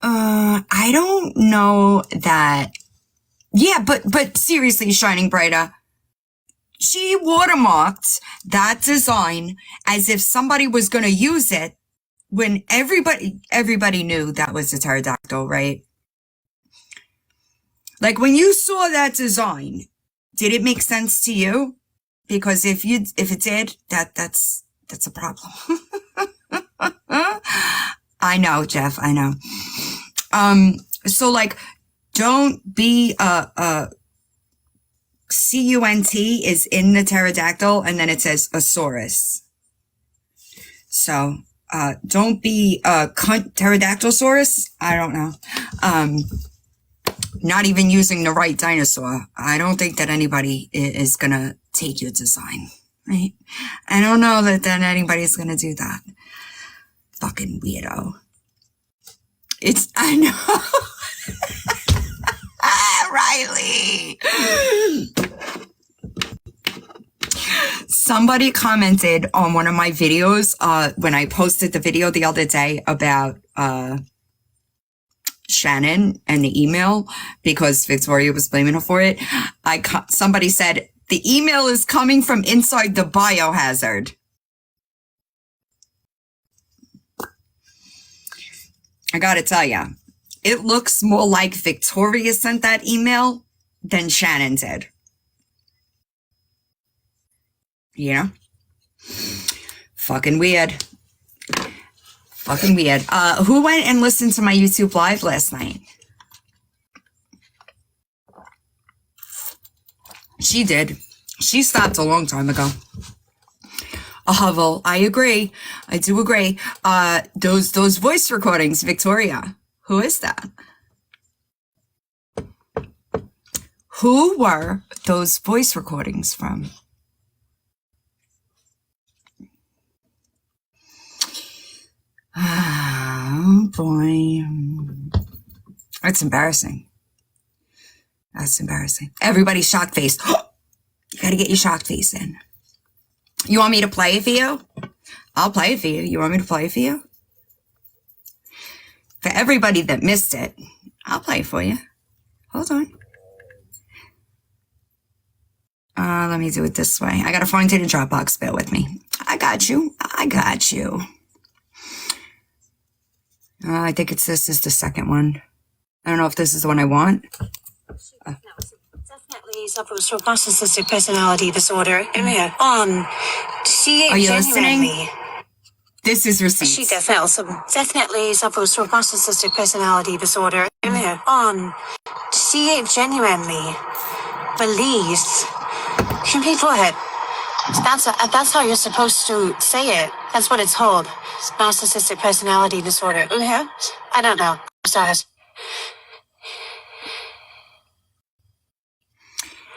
I don't know that. Yeah, but seriously, Shining Brighter, she watermarked that design as if somebody was going to use it when everybody knew that was a pterodactyl, right? Like when you saw that design, did it make sense to you? Because if it did, that's a problem. I know, Jeff, I know. So like, don't be, CUNT is in the pterodactyl and then it says Asaurus. So, don't be a pterodactylsaurus. I don't know. Not even using the right dinosaur. I don't think that anybody is gonna take your design, right? I don't know that anybody's gonna do that. Fucking weirdo. I know. Riley. Somebody commented on one of my videos when I posted the video the other day about Shannon and the email because Victoria was blaming her for it. Somebody said the email is coming from inside the biohazard. I gotta tell ya, it looks more like Victoria sent that email than Shannon did. Yeah. Fucking weird. Fucking weird. Who went and listened to my YouTube live last night? She did. She stopped a long time ago. Well, I agree. I do agree. Those voice recordings, Victoria. Who is that? Who were those voice recordings from? Oh boy. That's embarrassing. That's embarrassing. Everybody shock face. You gotta get your shock face in. You want me to play it for you? I'll play it for you. You want me to play it for you? For everybody that missed it, I'll play it for you. Hold on. Let me do it this way. I gotta find it in Dropbox. Bear with me. I got you. I got you. I think it's this is the second one. I don't know if this is the one I want. Definitely suffers from narcissistic personality disorder. She Are you listening? genuinely. This is receipts. She definitely suffers from narcissistic personality disorder. She genuinely believes. Complete forehead. That's how you're supposed to say it. That's what it's called. Narcissistic personality disorder. I don't know. Sorry.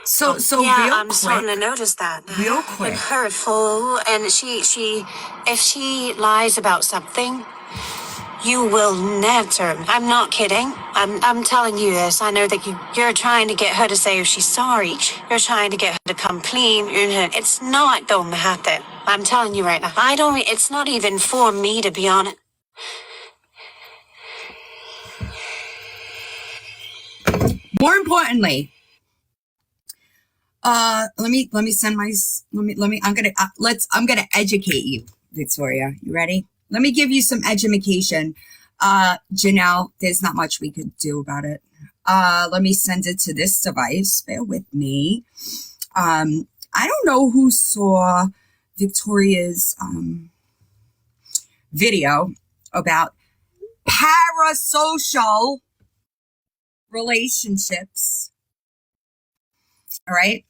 So yeah, real I'm quick, starting to notice that. real quick. Like hurtful, and if she lies about something, you will never. I'm not kidding. I'm telling you this. I know that you're trying to get her to say she's sorry. You're trying to get her to come clean. It's not going to happen. I'm telling you right now. It's not even for me, to be honest. More importantly, let me send my, I'm gonna educate you, Victoria. You ready? Let me give you some education. Janelle, there's not much we could do about it. Let me send it to this device. Bear with me. I don't know who saw Victoria's, video about parasocial relationships. All right.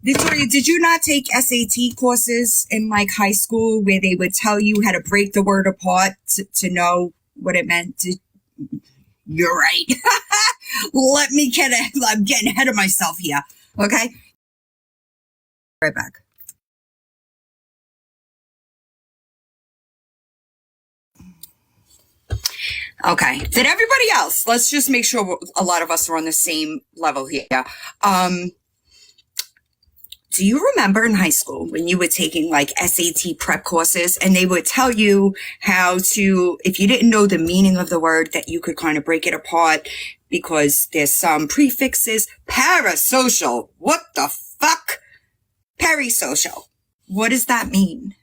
Victoria, did you not take SAT courses in like high school where they would tell you how to break the word apart to know what it meant? You're right. I'm getting ahead of myself here. Okay. Right back. Okay. Did everybody else? Let's just make sure a lot of us are on the same level here. Do you remember in high school when you were taking like SAT prep courses and they would tell you how to, if you didn't know the meaning of the word, that you could kind of break it apart because there's some prefixes? Parasocial. What the fuck? Perisocial. What does that mean?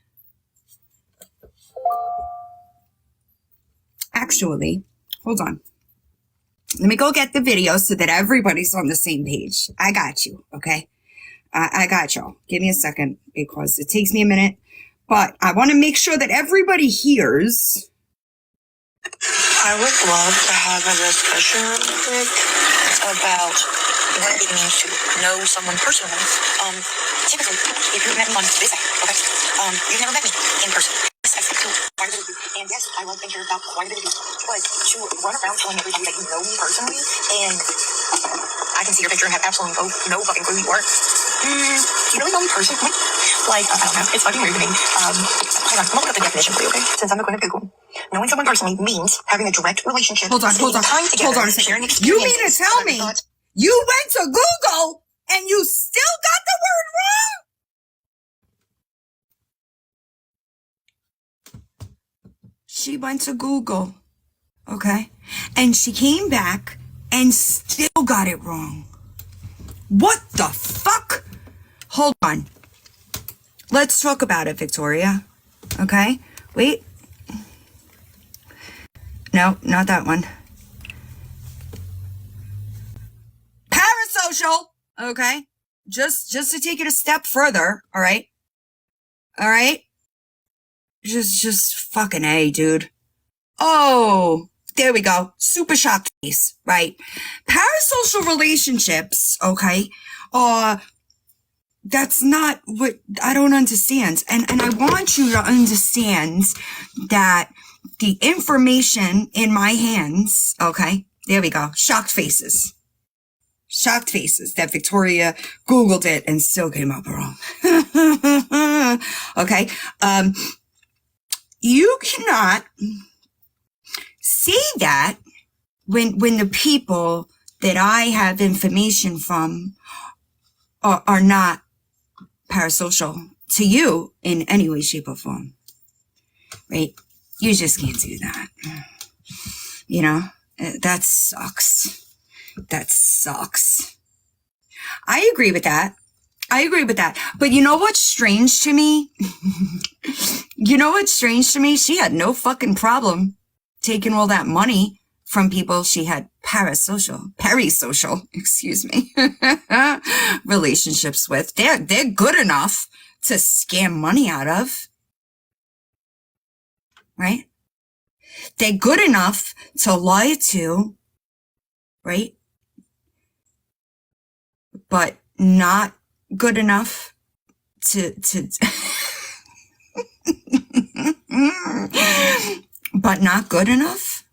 Actually, hold on. Let me go get the video so that everybody's on the same page. I got you, okay? I got y'all. Give me a second because it takes me a minute. But I want to make sure that everybody hears. I would love to have a discussion real quick about what it means to know someone personally. Typically, if you've met me on this app, okay, you've never met me in person. Yes, I speak to quite a bit of you, and yes, I like and care about quite a bit of you. But to run around telling everybody that you know me personally, and I can see your picture and have absolutely no fucking clue who you are. You really know me personally? Like, I don't know. It's fucking weird to me. Hang on. I'm gonna look up the definition for you, okay? Since I'm the queen of Google. Knowing someone personally means having a direct relationship. Hold on. Time together, Hold on a sharing second. You mean to experiences, tell me you went to Google and you still got the word wrong? She went to Google, okay? And she came back and still got it wrong. What the fuck? Hold on. Let's talk about it, Victoria. Okay? Wait. No, not that one. Parasocial. Okay? Just to take it a step further, all right? All right? Just fucking A, dude. Oh, there we go. Super shocked face, right? Parasocial relationships, okay, that's not what I don't understand. And I want you to understand that the information in my hands, okay, there we go. Shocked faces. Shocked faces that Victoria Googled it and still came up wrong. Okay. You cannot say that when the people that I have information from are not parasocial to you in any way, shape, or form. Right? You just can't do that. You know? That sucks. That sucks. I agree with that. But you know what's strange to me? She had no fucking problem taking all that money from people she had perisocial, relationships with. They're good enough to scam money out of. Right? They're good enough to lie to. Right? But not good enough to but not good enough?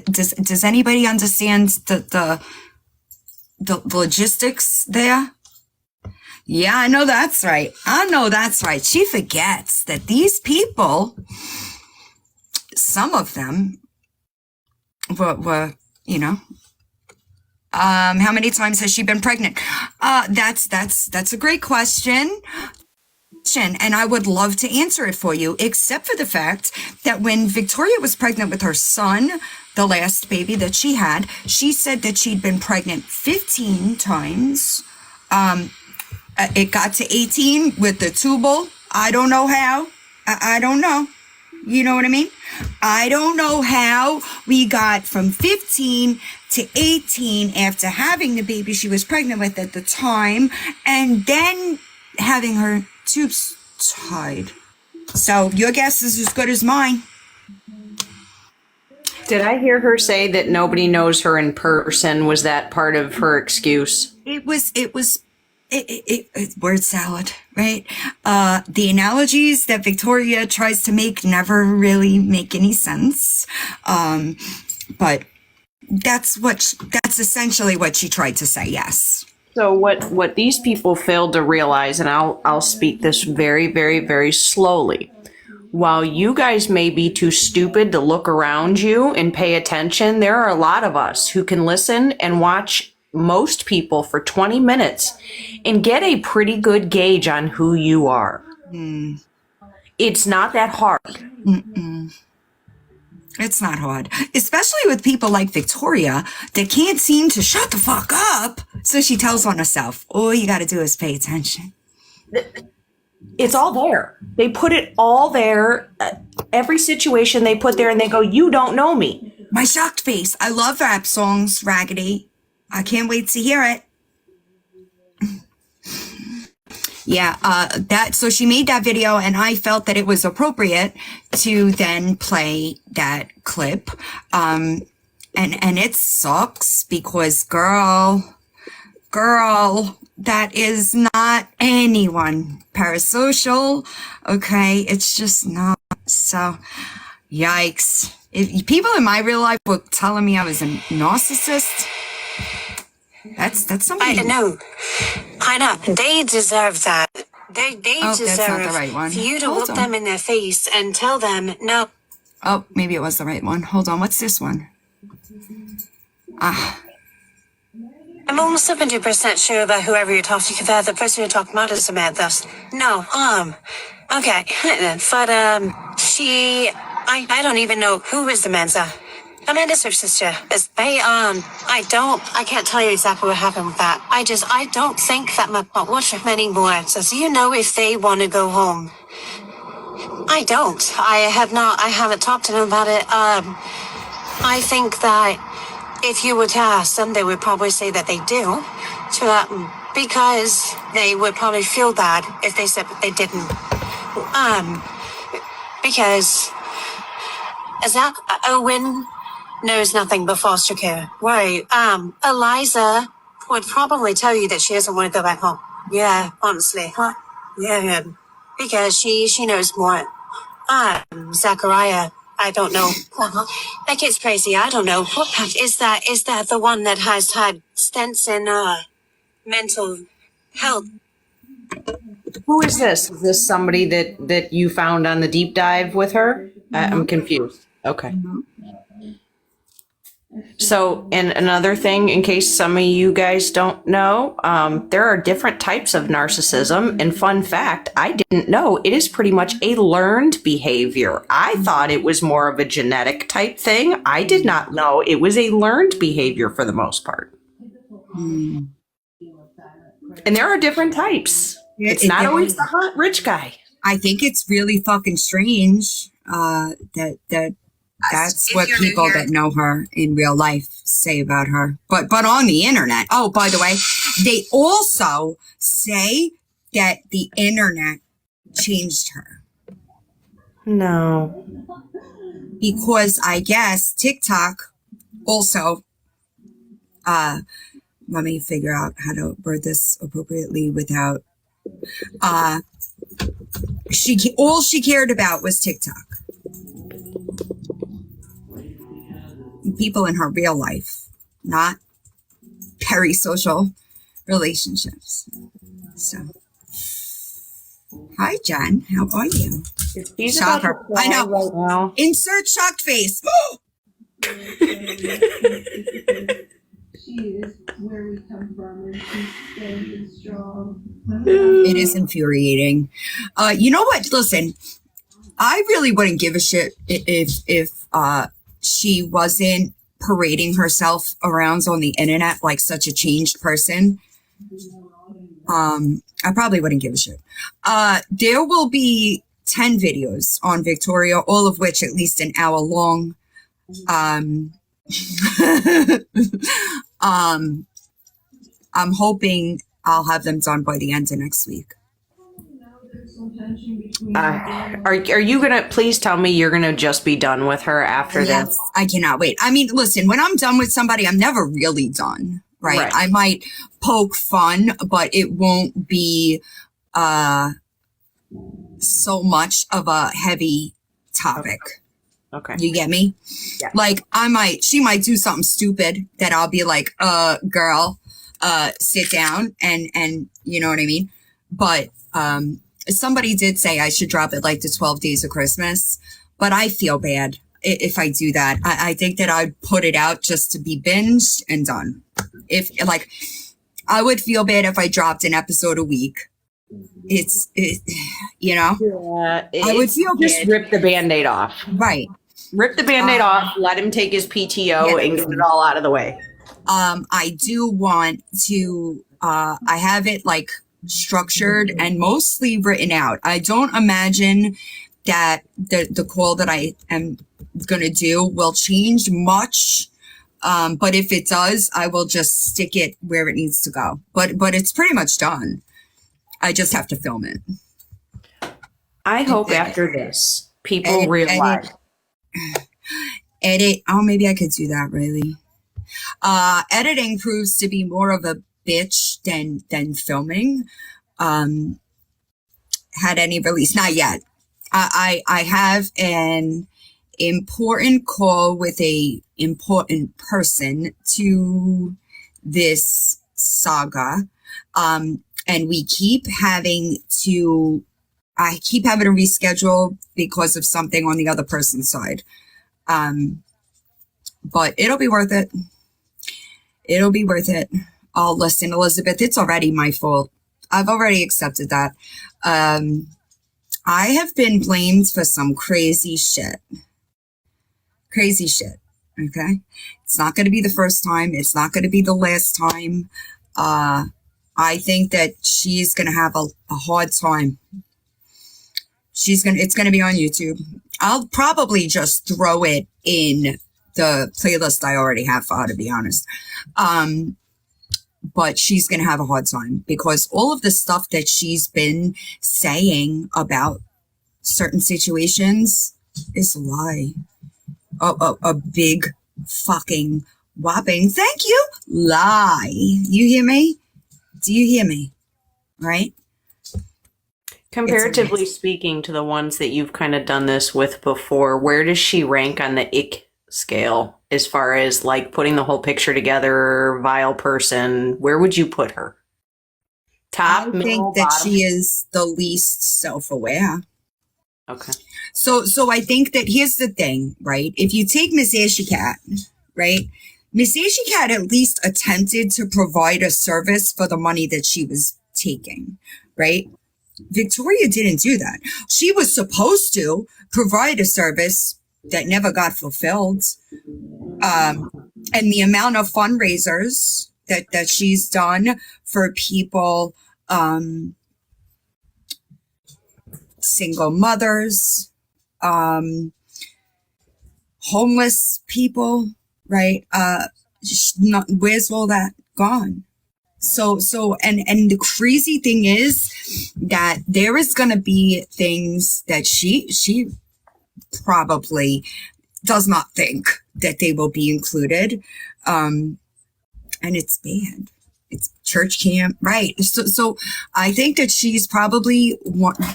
Does anybody understand the logistics there? Yeah, I know that's right. She forgets that these people, some of them were, you know, how many times has she been pregnant? That's a great question. And I would love to answer it for you, except for the fact that when Victoria was pregnant with her son, the last baby that she had, she said that she'd been pregnant 15 times. It got to 18 with the tubal. I don't know how. I don't know. You know what I mean? I don't know how we got from 15 to 18 after having the baby she was pregnant with at the time, and then having her tubes tied. So your guess is as good as mine. Did I hear her say that nobody knows her in person? Was that part of her excuse? It was word salad, right? The analogies that Victoria tries to make never really make any sense. But that's essentially what she tried to say, yes. So what these people failed to realize, and I'll speak this very, very, very slowly. While you guys may be too stupid to look around you and pay attention, there are a lot of us who can listen and watch most people for 20 minutes and get a pretty good gauge on who you are. It's not that hard. It's not hard, especially with people like Victoria that can't seem to shut the fuck up. So she tells on herself, all you got to do is pay attention. It's all there. They put it all there. Every situation they put there, and they go, "You don't know me." My shocked face. I love rap songs, Raggedy. I can't wait to hear it. Yeah, so she made that video, and I felt that it was appropriate to then play that clip. And it sucks because girl, that is not anyone. Parasocial, okay? It's just not. So, yikes. If people in my real life were telling me I was a narcissist, that's something. I know. They deserve that. They Oh, deserve that's not the right one. for you to Hold look on. them in their face and tell them, no, Oh, maybe it was the right one. Hold on, what's this one? I'm almost 70% sure that whoever you're talking about, the person you're talking about is Samantha. No, okay. But, I don't even know who is Samantha. Amanda's her sister. I can't tell you exactly what happened with that. I don't think that my watch many more. So do you know if they want to go home? I don't. I haven't talked to them about it. I think that if you were to ask them, they would probably say that they do. Because they would probably feel bad if they said that they didn't. Because Zach Owen knows nothing but foster care. Right. Eliza would probably tell you that she doesn't want to go back home. Yeah, honestly. Huh? Yeah. Because she knows more. Zachariah, I don't know. That kid's crazy. I don't know. Is that the one that has had stents in mental health? Who is this? Is this somebody that you found on the deep dive with her? I'm confused. Okay. So, and another thing, in case some of you guys don't know, there are different types of narcissism. And fun fact, I didn't know it is pretty much a learned behavior. I thought it was more of a genetic type thing. I did not know it was a learned behavior for the most part. And there are different types. It's not always the hot rich guy. I think it's really fucking strange that's what people that know her in real life say about her. But on the internet. Oh, by the way, they also say that the internet changed her. No. Because I guess TikTok also, let me figure out how to word this appropriately without, all she cared about was TikTok. People in her real life, not parasocial relationships. So, hi, Jen. How are you? He's Shocker. I know. right now. Insert shocked face. It is infuriating. You know what? Listen, I really wouldn't give a shit if she wasn't parading herself around on the internet like such a changed person. I probably wouldn't give a shit. There will be 10 videos on Victoria, all of which at least an hour long. I'm hoping I'll have them done by the end of next week. Are you gonna please tell me you're gonna just be done with her after Yes, this? I cannot wait. I mean, listen, when I'm done with somebody, I'm never really done, right? I might poke fun, but it won't be so much of a heavy topic. Okay. You get me? Yeah. Like she might do something stupid that I'll be like, girl, sit down and you know what I mean? But somebody did say I should drop it like the 12 days of Christmas, but I feel bad if I do that. I think that I'd put it out just to be binged and done. I would feel bad if I dropped an episode a week. I would feel just bad. rip the Band-Aid off. Right. Rip the Band-Aid off, let him take his PTO and get it all out of the way. I do want to, I have it like structured and mostly written out. I don't imagine that the call that I am going to do will change much. But if it does, I will just stick it where it needs to go. But it's pretty much done. I just have to film it. I hope after this, people realize. Edit. Oh, maybe I could do that, really. Editing proves to be more of a bitch than filming. Had any release? Not yet. I have an important call with a important person to this saga. And we keep having to, I keep having to reschedule because of something on the other person's side. But it'll be worth it. It'll be worth it. Oh, listen, Elizabeth, it's already my fault. I've already accepted that. I have been blamed for some crazy shit. Crazy shit. Okay. It's not going to be the first time. It's not going to be the last time. I think that she's going to have a hard time. It's going to be on YouTube. I'll probably just throw it in the playlist I already have for her, to be honest. But she's going to have a hard time because all of the stuff that she's been saying about certain situations is a lie. A big fucking whopping, thank you, lie. You hear me? Do you hear me? Right? Comparatively speaking to the ones that you've kind of done this with before, where does she rank on the ick scale as far as like putting the whole picture together, vile person? Where would you put her? Top, I think that she is the least self-aware. Okay. So I think that here's the thing, right? If you take Miss Ashy Cat, right? Miss Ashy Cat at least attempted to provide a service for the money that she was taking, right? Victoria didn't do that. She was supposed to provide a service that never got fulfilled. And the amount of fundraisers that she's done for people, single mothers, homeless people, right? Where's all that gone? So, and the crazy thing is that there is going to be things that she probably does not think that they will be included. And it's bad. It's church camp, right? So I think that she's probably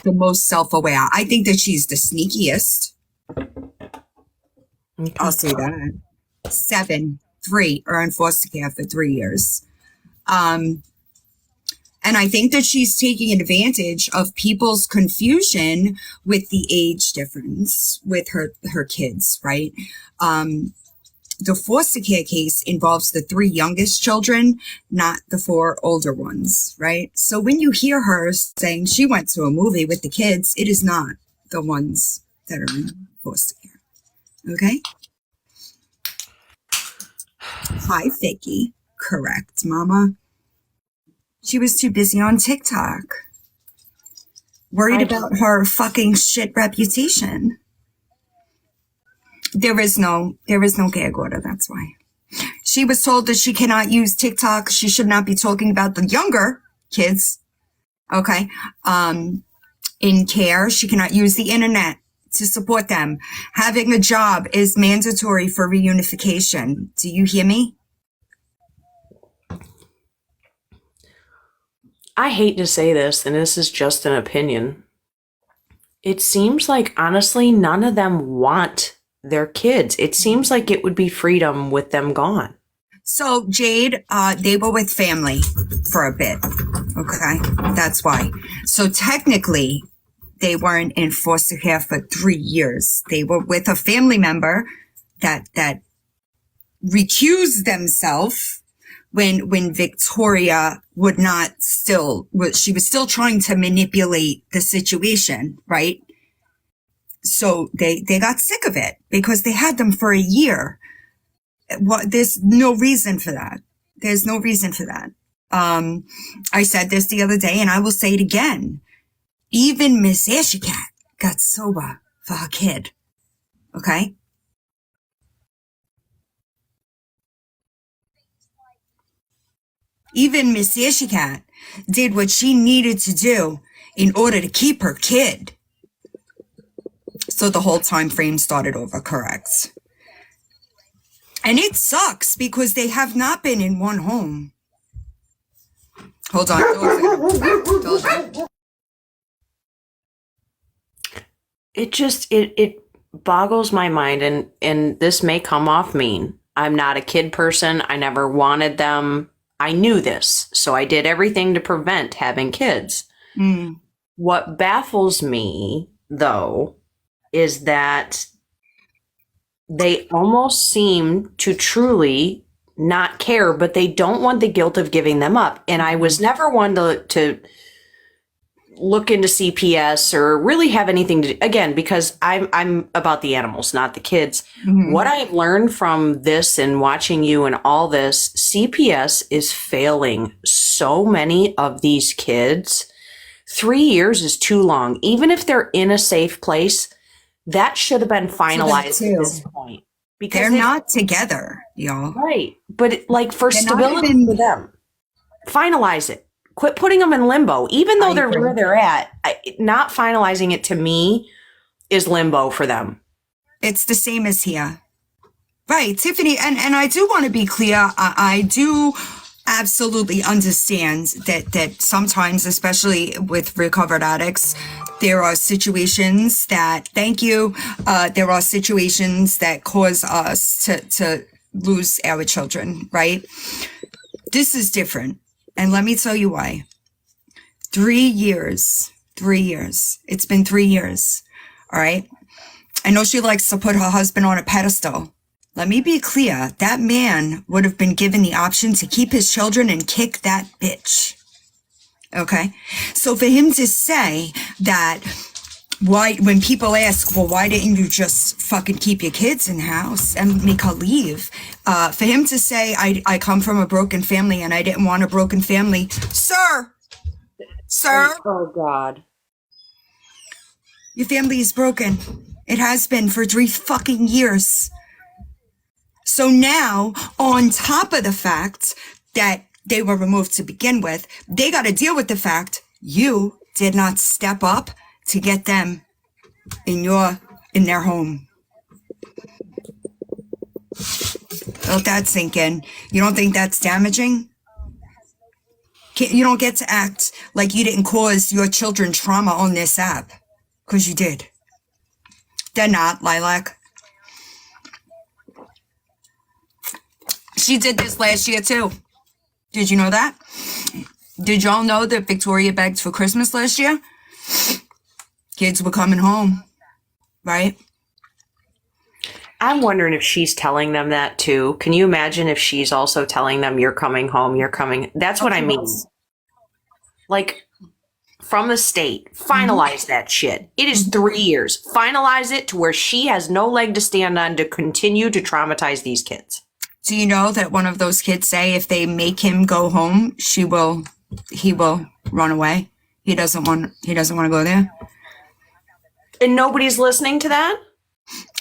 the most self-aware. I think that she's the sneakiest. Okay. I'll say that. 7-3 are in foster care for 3 years. And I think that she's taking advantage of people's confusion with the age difference with her kids, right? The foster care case involves the 3 youngest children, not the 4 older ones, right? So when you hear her saying she went to a movie with the kids, it is not the ones that are in foster care. Okay? Hi, Vicky. Correct, Mama. She was too busy on TikTok. Worried about her fucking shit reputation. There is no gag order, that's why. She was told that she cannot use TikTok. She should not be talking about the younger kids. Okay. In care, she cannot use the internet to support them. Having a job is mandatory for reunification. Do you hear me? I hate to say this, and this is just an opinion. It seems like, honestly, none of them want their kids. It seems like it would be freedom with them gone. So, Jade, they were with family for a bit. Okay. That's why. So technically, they weren't in foster care for 3 years. They were with a family member that recused themselves when Victoria she was still trying to manipulate the situation, right? So they got sick of it because they had them for a year. There's no reason for that. There's no reason for that. I said this the other day and I will say it again. Even Miss Ashy Cat got sober for her kid. Okay? Even Miss Ashy Cat did what she needed to do in order to keep her kid. So the whole time frame started over, correct? And it sucks because they have not been in one home. Hold on. It boggles my mind, and this may come off mean. I'm not a kid person. I never wanted them. I knew this, so I did everything to prevent having kids. What baffles me, though, is that they almost seem to truly not care, but they don't want the guilt of giving them up. And I was never one to look into CPS or really have anything to do, again, because I'm about the animals, not the kids. What I've learned from this and watching you and all this, CPS is failing so many of these kids. 3 years is too long. Even if they're in a safe place, that should have been finalized at this point. Because they're not together, y'all. Right. But like for They're stability for them, finalize it. Quit putting them in limbo. Even though they're where they're at, not finalizing it to me is limbo for them. It's the same as here. Right, Tiffany, and I do want to be clear. I do absolutely understand that sometimes, especially with recovered addicts, there are situations that, there are situations that cause us to lose our children, right? This is different. And let me tell you why. 3 years. It's been 3 years. All right. I know she likes to put her husband on a pedestal. Let me be clear. That man would have been given the option to keep his children and kick that bitch. Okay. So for him to say that, why, when people ask, well, why didn't you just fucking keep your kids in the house and make her leave? For him to say, I come from a broken family and I didn't want a broken family. Sir. Oh, God. Your family is broken. It has been for 3 fucking years. So now, on top of the fact that they were removed to begin with, they got to deal with the fact you did not step up to get them in their home. Let that sink in. You don't think that's damaging? You don't get to act like you didn't cause your children trauma on this app, because you did. They're not, Lilac. She did this last year too. Did you know that? Did y'all know that Victoria begged for Christmas last year? Kids were coming home, right? I'm wondering if she's telling them that too. Can you imagine if she's also telling them, you're coming home, you're coming? That's what I mean. Like, from the state, finalize that shit. It is 3 years. Finalize it to where she has no leg to stand on to continue to traumatize these kids. Do you know that one of those kids say if they make him go home, he will run away? He doesn't want to go there. And nobody's listening to that?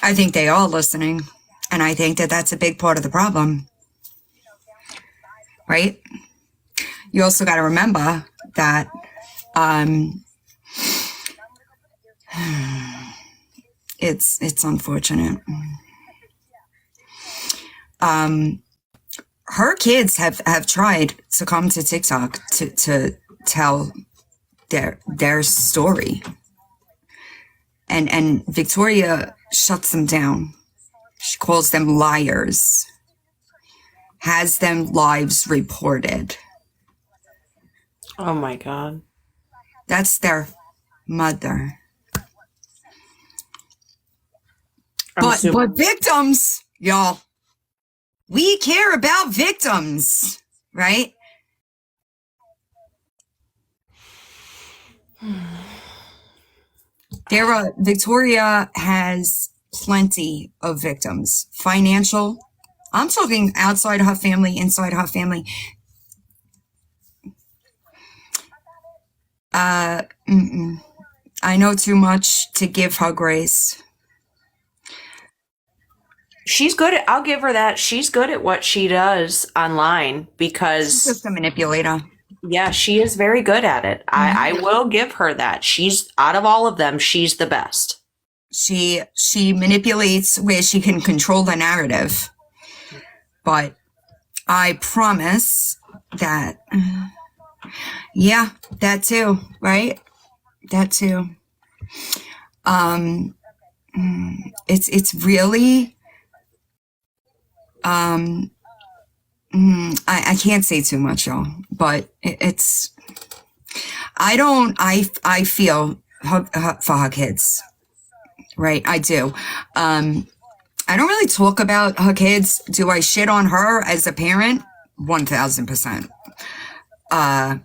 I think they are listening. And I think that that's a big part of the problem. Right? You also got to remember that it's unfortunate. Her kids have tried to come to TikTok to tell their story. And Victoria shuts them down. She calls them liars. Has them lives reported. Oh my God. That's their mother. But victims, y'all, we care about victims, right? Victoria has plenty of victims. Financial. I'm talking outside her family, inside her family. I know too much to give her grace. She's good at, I'll give her that. She's good at what she does online because, Just a manipulator. yeah, she is very good at it. I will give her that. She's, out of all of them, she's the best. She manipulates where she can control the narrative. But I promise that, yeah, that too, right? That too. It's really, I can't say too much, y'all, but it's, I feel for her kids, right? I do. I don't really talk about her kids. Do I shit on her as a parent? 1000%. I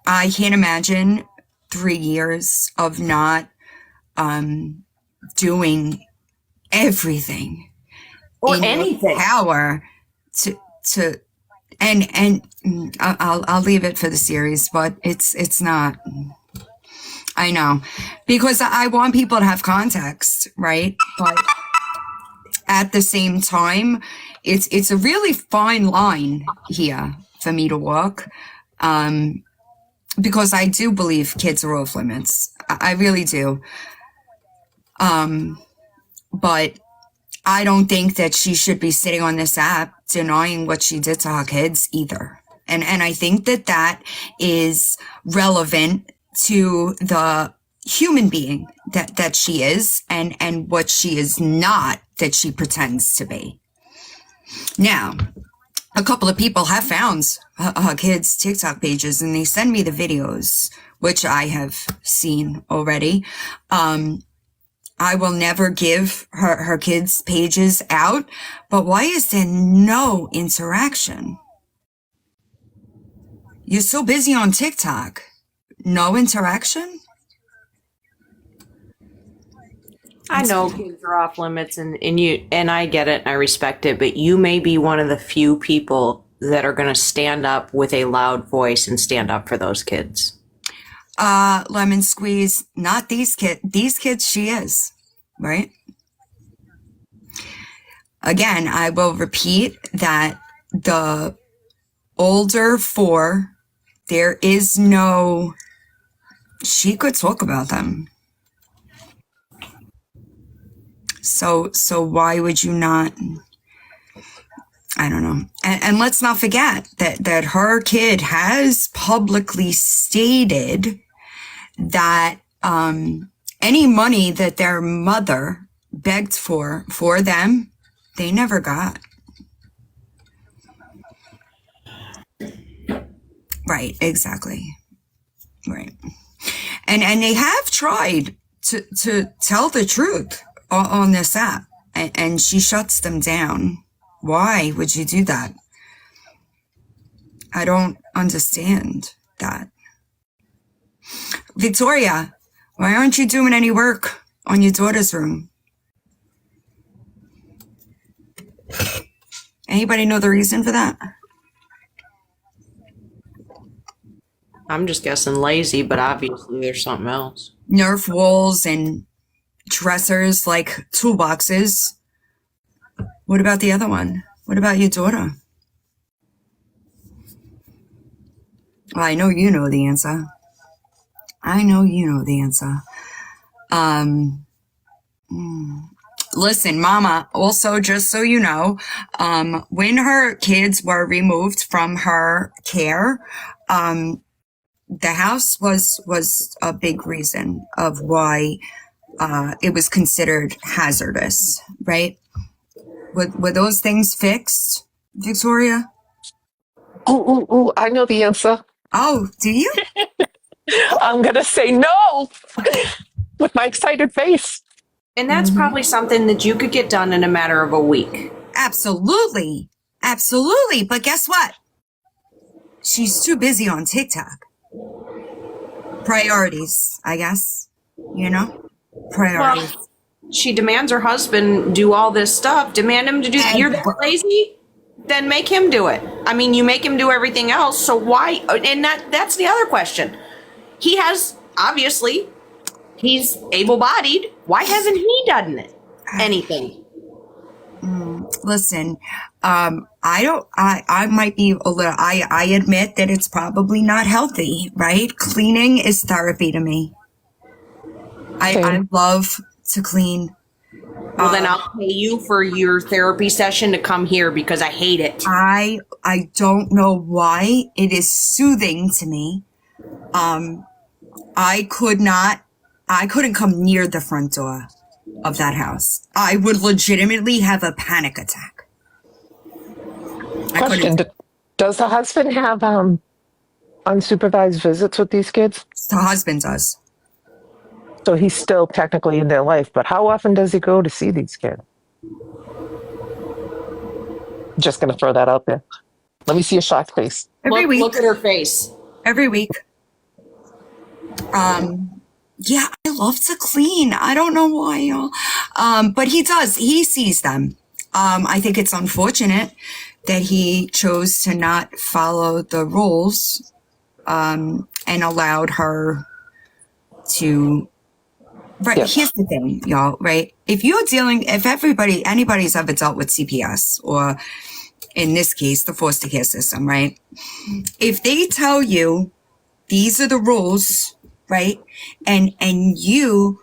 can't imagine 3 years of not, doing everything Or in your anything. power to and I'll leave it for the series, but it's not. I know, because I want people to have context, right? But at the same time, it's a really fine line here for me to walk, because I do believe kids are off limits. I really do. But I don't think that she should be sitting on this app denying what she did to her kids either. And I think that that is relevant to the human being that she is and what she is not that she pretends to be. Now, a couple of people have found her kids' TikTok pages and they send me the videos, which I have seen already. I will never give her kids' pages out, but why is there no interaction? You're so busy on TikTok. No interaction? I know kids are off limits and I get it and I respect it, but you may be one of the few people that are going to stand up with a loud voice and stand up for those kids. Lemon squeeze, not these kids. These kids, she is, right? Again, I will repeat that the older four, there is no, she could talk about them. So why would you not? I don't know. And let's not forget that her kid has publicly stated that any money that their mother begged for them, they never got. Right, exactly. Right. And they have tried to tell the truth on this app, and she shuts them down. Why would you do that? I don't understand that. Victoria, why aren't you doing any work on your daughter's room? Anybody know the reason for that? I'm just guessing lazy, but obviously there's something else. Nerf walls and dressers like toolboxes. What about the other one? What about your daughter? Well, I know you know the answer. I know you know the answer. Listen, Mama, also, just so you know, when her kids were removed from her care, the house was a big reason of why it was considered hazardous, right? Were those things fixed, Victoria? Oh, I know the answer. Oh, do you? I'm going to say no with my excited face. And that's probably something that you could get done in a matter of a week. Absolutely. Absolutely. But guess what? She's too busy on TikTok. Priorities, I guess. You know? Priorities. Well, she demands her husband do all this stuff. Demand him to do. You're that lazy? Then make him do it. I mean, you make him do everything else. So why? And that's the other question. he has, obviously, he's able-bodied. Why hasn't he done it? Anything? Listen, I might be a little, I admit that it's probably not healthy, right? Cleaning is therapy to me. I love to clean. Well, then I'll pay you for your therapy session to come here because I hate it. I don't know why it is soothing to me. I couldn't come near the front door of that house. I would legitimately have a panic attack. Question: does the husband have unsupervised visits with these kids? The husband does. So he's still technically in their life, but how often does he go to see these kids? Just gonna throw that out there. Let me see a shocked face. Every week. Look at her face. Every week. Yeah, I love to clean. I don't know why, y'all. But he does. He sees them. I think it's unfortunate that he chose to not follow the rules, and allowed her to. Right. Yes. Here's the thing, y'all, right? If anybody's ever dealt with CPS, or in this case, the foster care system, right? If they tell you these are the rules, right? And you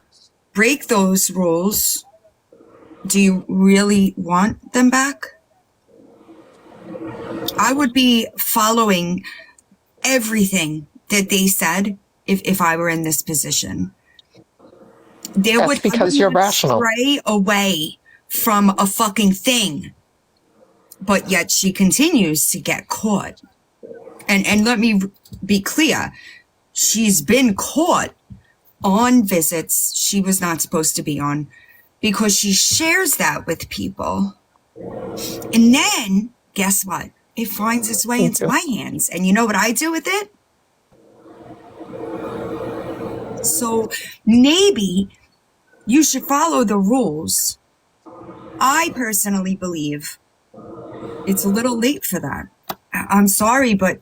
break those rules, do you really want them back? I would be following everything that they said if I were in this position. That's because you're rational. Stray away from a fucking thing, but yet she continues to get caught. And let me be clear, she's been caught on visits she was not supposed to be on because she shares that with people. And then, guess what? It finds its way into my hands. And you know what I do with it? So maybe you should follow the rules. I personally believe it's a little late for that. I'm sorry, but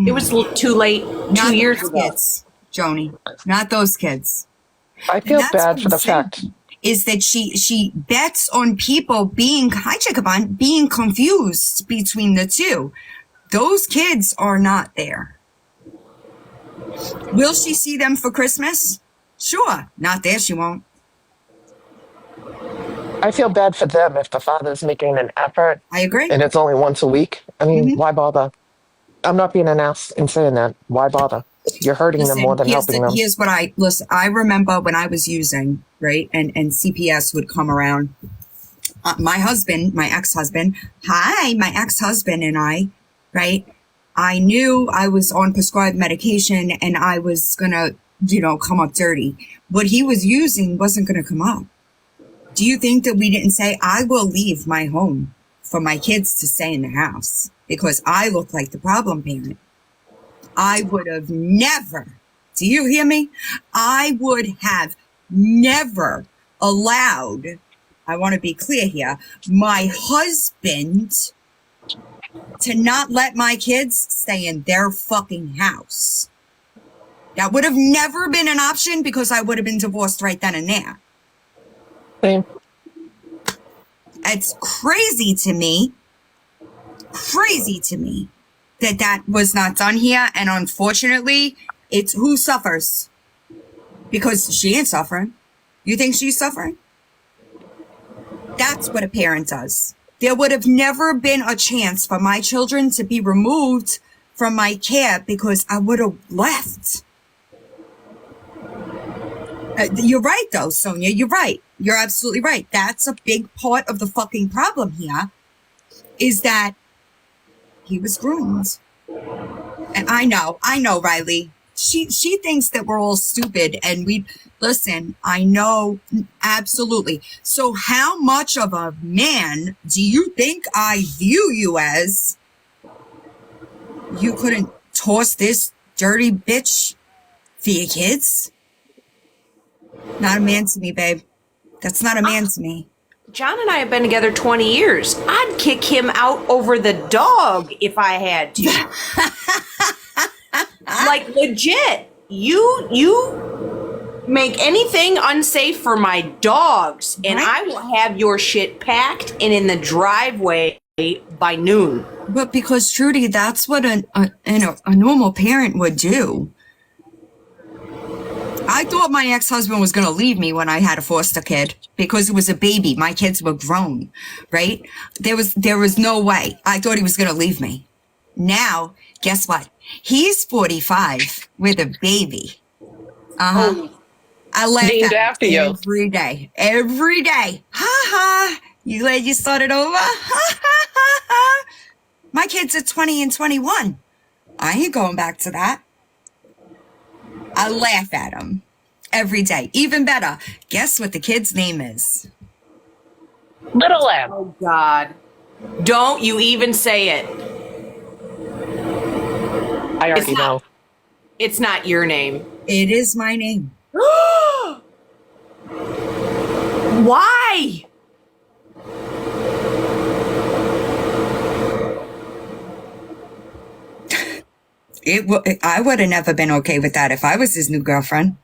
it was too late 2 years ago. Kids, Joni, not those kids. I feel bad for the fact is that she bets on people being being confused between the two. Those kids are not there. Will she see them for Christmas? Sure. Not there, she won't. I feel bad for them if the father's making an effort. I agree. And it's only once a week. I mean, why bother? I'm not being an ass in saying that. Why bother? You're hurting them more than helping them. Here's what I remember when I was using, right? And CPS would come around. My ex-husband and I, right? I knew I was on prescribed medication and I was gonna, come up dirty. What he was using wasn't gonna come up. Do you think that we didn't say, I will leave my home for my kids to stay in the house because I look like the problem parent? I would have never, do you hear me? I would have never allowed, I want to be clear here, my husband to not let my kids stay in their fucking house. That would have never been an option because I would have been divorced right then and there. Same. It's crazy to me that was not done here. And unfortunately, it's who suffers. Because she ain't suffering. You think she's suffering? That's what a parent does. There would have never been a chance for my children to be removed from my care because I would have left. You're right, though, Sonia. You're right. You're absolutely right. That's a big part of the fucking problem here, is that he was groomed. And I know, Riley. She thinks that we're all stupid and listen, I know, absolutely. So how much of a man do you think I view you as? You couldn't toss this dirty bitch for your kids? Not a man to me, babe. That's not a man to me. John and I have been together 20 years. I'd kick him out over the dog if I had to. Like legit. You make anything unsafe for my dogs, and I will have your shit packed and in the driveway by noon. But because Trudy, that's what a normal parent would do. I thought my ex-husband was going to leave me when I had a foster kid because it was a baby. My kids were grown, right? There was no way. I thought he was going to leave me. Now, guess what? He's 45 with a baby. I laugh Named after you. every day. Every day. Ha ha. You glad you started over? Ha ha ha ha. My kids are 20 and 21. I ain't going back to that. I laugh at him every day. Even better, guess what the kid's name is? Little M. Oh God. Don't you even say it. I already know. It's not your name. It is my name. Why? I would have never been okay with that if I was his new girlfriend.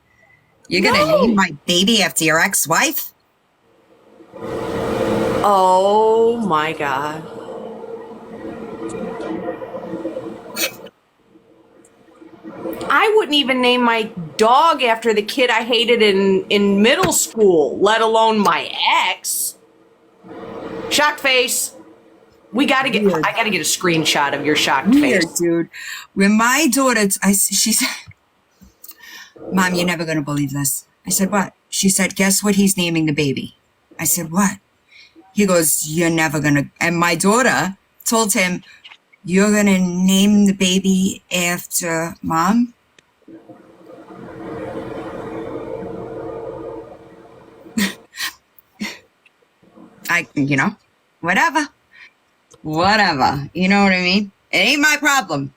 You're gonna name my baby after your ex-wife? Oh my God. I wouldn't even name my dog after the kid I hated in middle school, let alone my ex. Shocked face. I gotta get a screenshot of your shocked Weird, face. dude. When my daughter, she said, Mom, you're never gonna believe this. I said, what? She said, guess what he's naming the baby? I said, what? He goes, you're never gonna, and my daughter told him, you're gonna name the baby after Mom? Whatever. You know what I mean? It ain't my problem.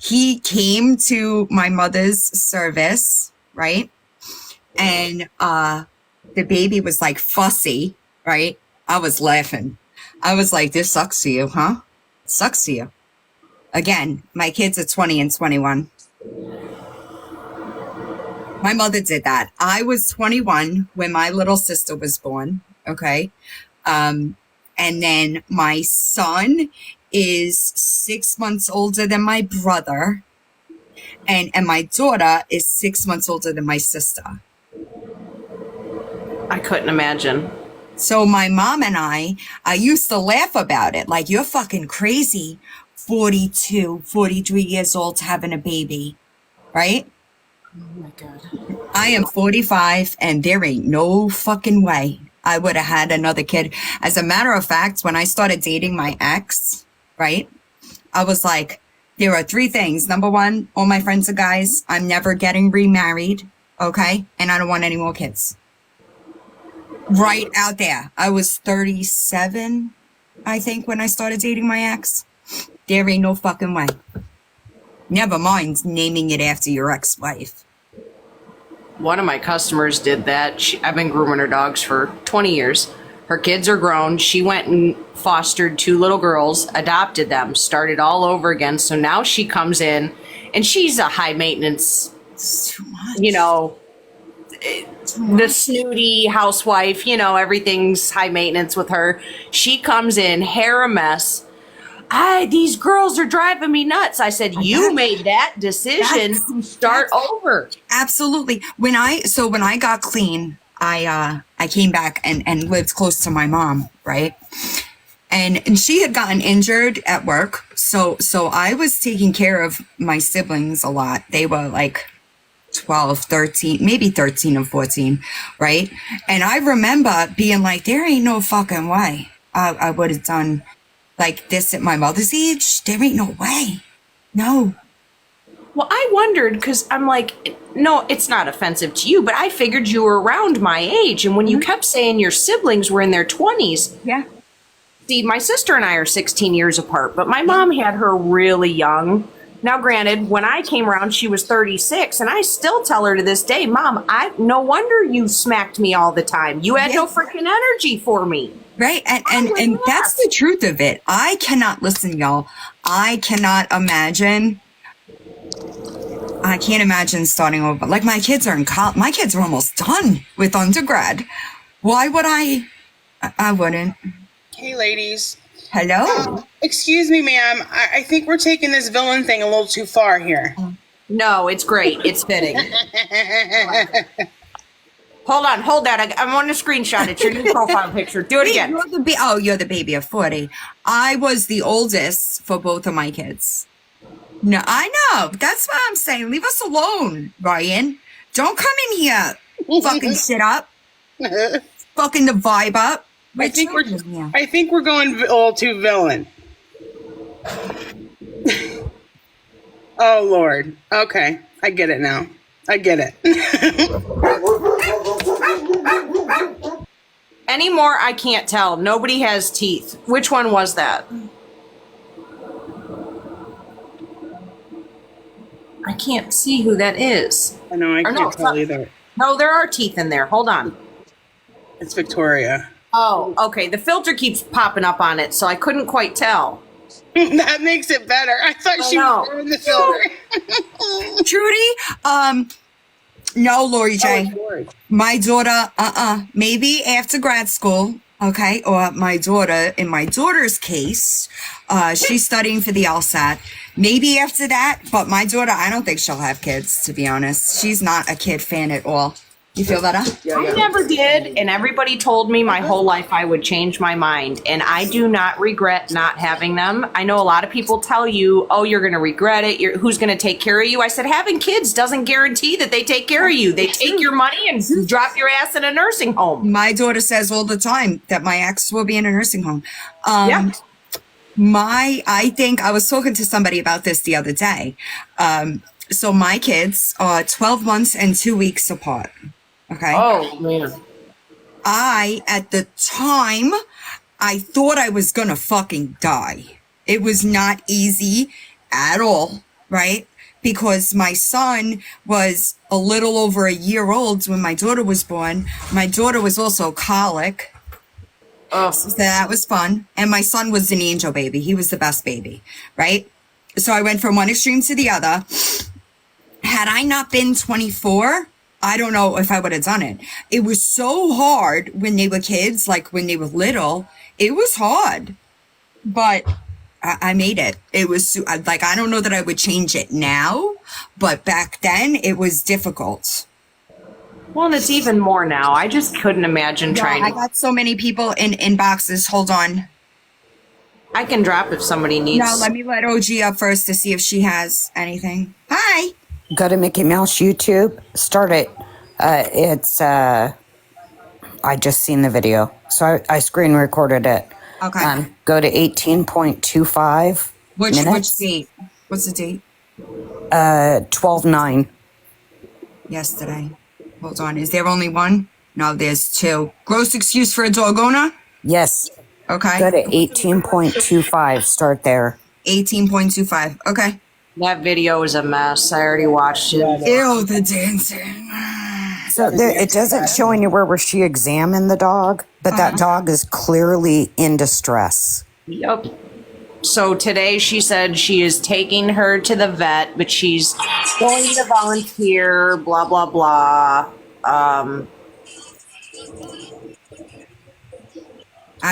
He came to my mother's service, right? And the baby was like fussy, right? I was laughing. I was like, this sucks for you, huh? Sucks for you. Again, my kids are 20 and 21. My mother did that. I was 21 when my little sister was born, okay? And then my son is 6 months older than my brother. And my daughter is 6 months older than my sister. I couldn't imagine. So my mom and I used to laugh about it. Like, you're fucking crazy, 42, 43 years old having a baby, right? Oh my God. I am 45 and there ain't no fucking way I would have had another kid. As a matter of fact, when I started dating my ex, right, I was like, there are three things. Number one, all my friends are guys. I'm never getting remarried, okay? And I don't want any more kids. Right out there. I was 37, I think, when I started dating my ex. There ain't no fucking way. Never mind naming it after your ex-wife. One of my customers did that. I've been grooming her dogs for 20 years. Her kids are grown. She went and fostered 2 little girls, adopted them, started all over again. So now she comes in and she's a high maintenance, It's too much. The snooty housewife, everything's high maintenance with her. She comes in, hair a mess. These girls are driving me nuts. I said, you made that decision to start over. Absolutely. When I got clean, I came back and lived close to my mom, right? And she had gotten injured at work. So I was taking care of my siblings a lot. They were like 12, 13, maybe 13 or 14, right? And I remember being like, there ain't no fucking way I would have done like this at my mother's age. There ain't no way. No. Well, I wondered because I'm like, no, it's not offensive to you, but I figured you were around my age. And when you kept saying your siblings were in their 20s. Yeah. See, my sister and I are 16 years apart, but my mom had her really young. Now, granted, when I came around, she was 36, and I still tell her to this day, Mom, no wonder you smacked me all the time. You had no freaking energy for me. Right. And that's the truth of it. I cannot listen, y'all. I cannot imagine I can't imagine starting over. Like my kids are in college. My kids are almost done with undergrad. Why would I wouldn't. Hey, ladies. Hello. Excuse me, ma'am. I think we're taking this villain thing a little too far here. No, it's great. It's fitting. Hold that. I want to screenshot it. Your new profile picture. Do it again. You're the baby of 40. I was the oldest for both of my kids. No, I know. That's what I'm saying. Leave us alone, Ryan. Don't come in here fucking shit up. Fucking the vibe up. I think we're going a little too villain. Oh, Lord. Okay. I get it now. I get it. Anymore, I can't tell. Nobody has teeth. Which one was that? I can't see who that is. I know, I can't tell either. No, there are teeth in there. Hold on. It's Victoria. Oh, okay. The filter keeps popping up on it, so I couldn't quite tell. That makes it better. I thought she was wearing the filter. Trudy, no, Lori J. My daughter, maybe after grad school, okay? Or my daughter, in my daughter's case, she's studying for the LSAT. Maybe after that, but my daughter, I don't think she'll have kids, to be honest. She's not a kid fan at all. You feel better? I never did, and everybody told me my whole life I would change my mind, and I do not regret not having them. I know a lot of people tell you, oh, you're going to regret it. Who's going to take care of you? I said, having kids doesn't guarantee that they take care of you. They take your money and drop your ass in a nursing home. My daughter says all the time that my ex will be in a nursing home. I think I was talking to somebody about this the other day. So my kids are 12 months and 2 weeks apart. Okay. Oh, man. At the time, I thought I was gonna fucking die. It was not easy at all, right? Because my son was a little over a year old when my daughter was born. My daughter was also colic. Oh. So that was fun. And my son was an angel baby. He was the best baby, right? So I went from one extreme to the other. Had I not been 24, I don't know if I would have done it. It was so hard when they were kids, like when they were little. It was hard, but I made it. It was like, I don't know that I would change it now, but back then it was difficult. Well, and it's even more now. I just couldn't imagine trying. I got so many people in boxes. Hold on. I can drop if somebody needs. No, let me let OG up first to see if she has anything. Hi. Go to Mickey Mouse YouTube. Start it. I just seen the video, so I screen recorded it. Okay. Go to 18.25 minutes. Which date? What's the date? 12/9. Yesterday. Hold on. Is there only one? No, there's two. Gross excuse for a dog owner? Yes. Okay. Go to 18.25. Start there. 18.25. Okay. That video is a mess. I already watched it. Ew, the dancing. So it doesn't show anywhere where she examined the dog, but that dog is clearly in distress. Yep. So today she said she is taking her to the vet, but she's going to volunteer, blah, blah, blah.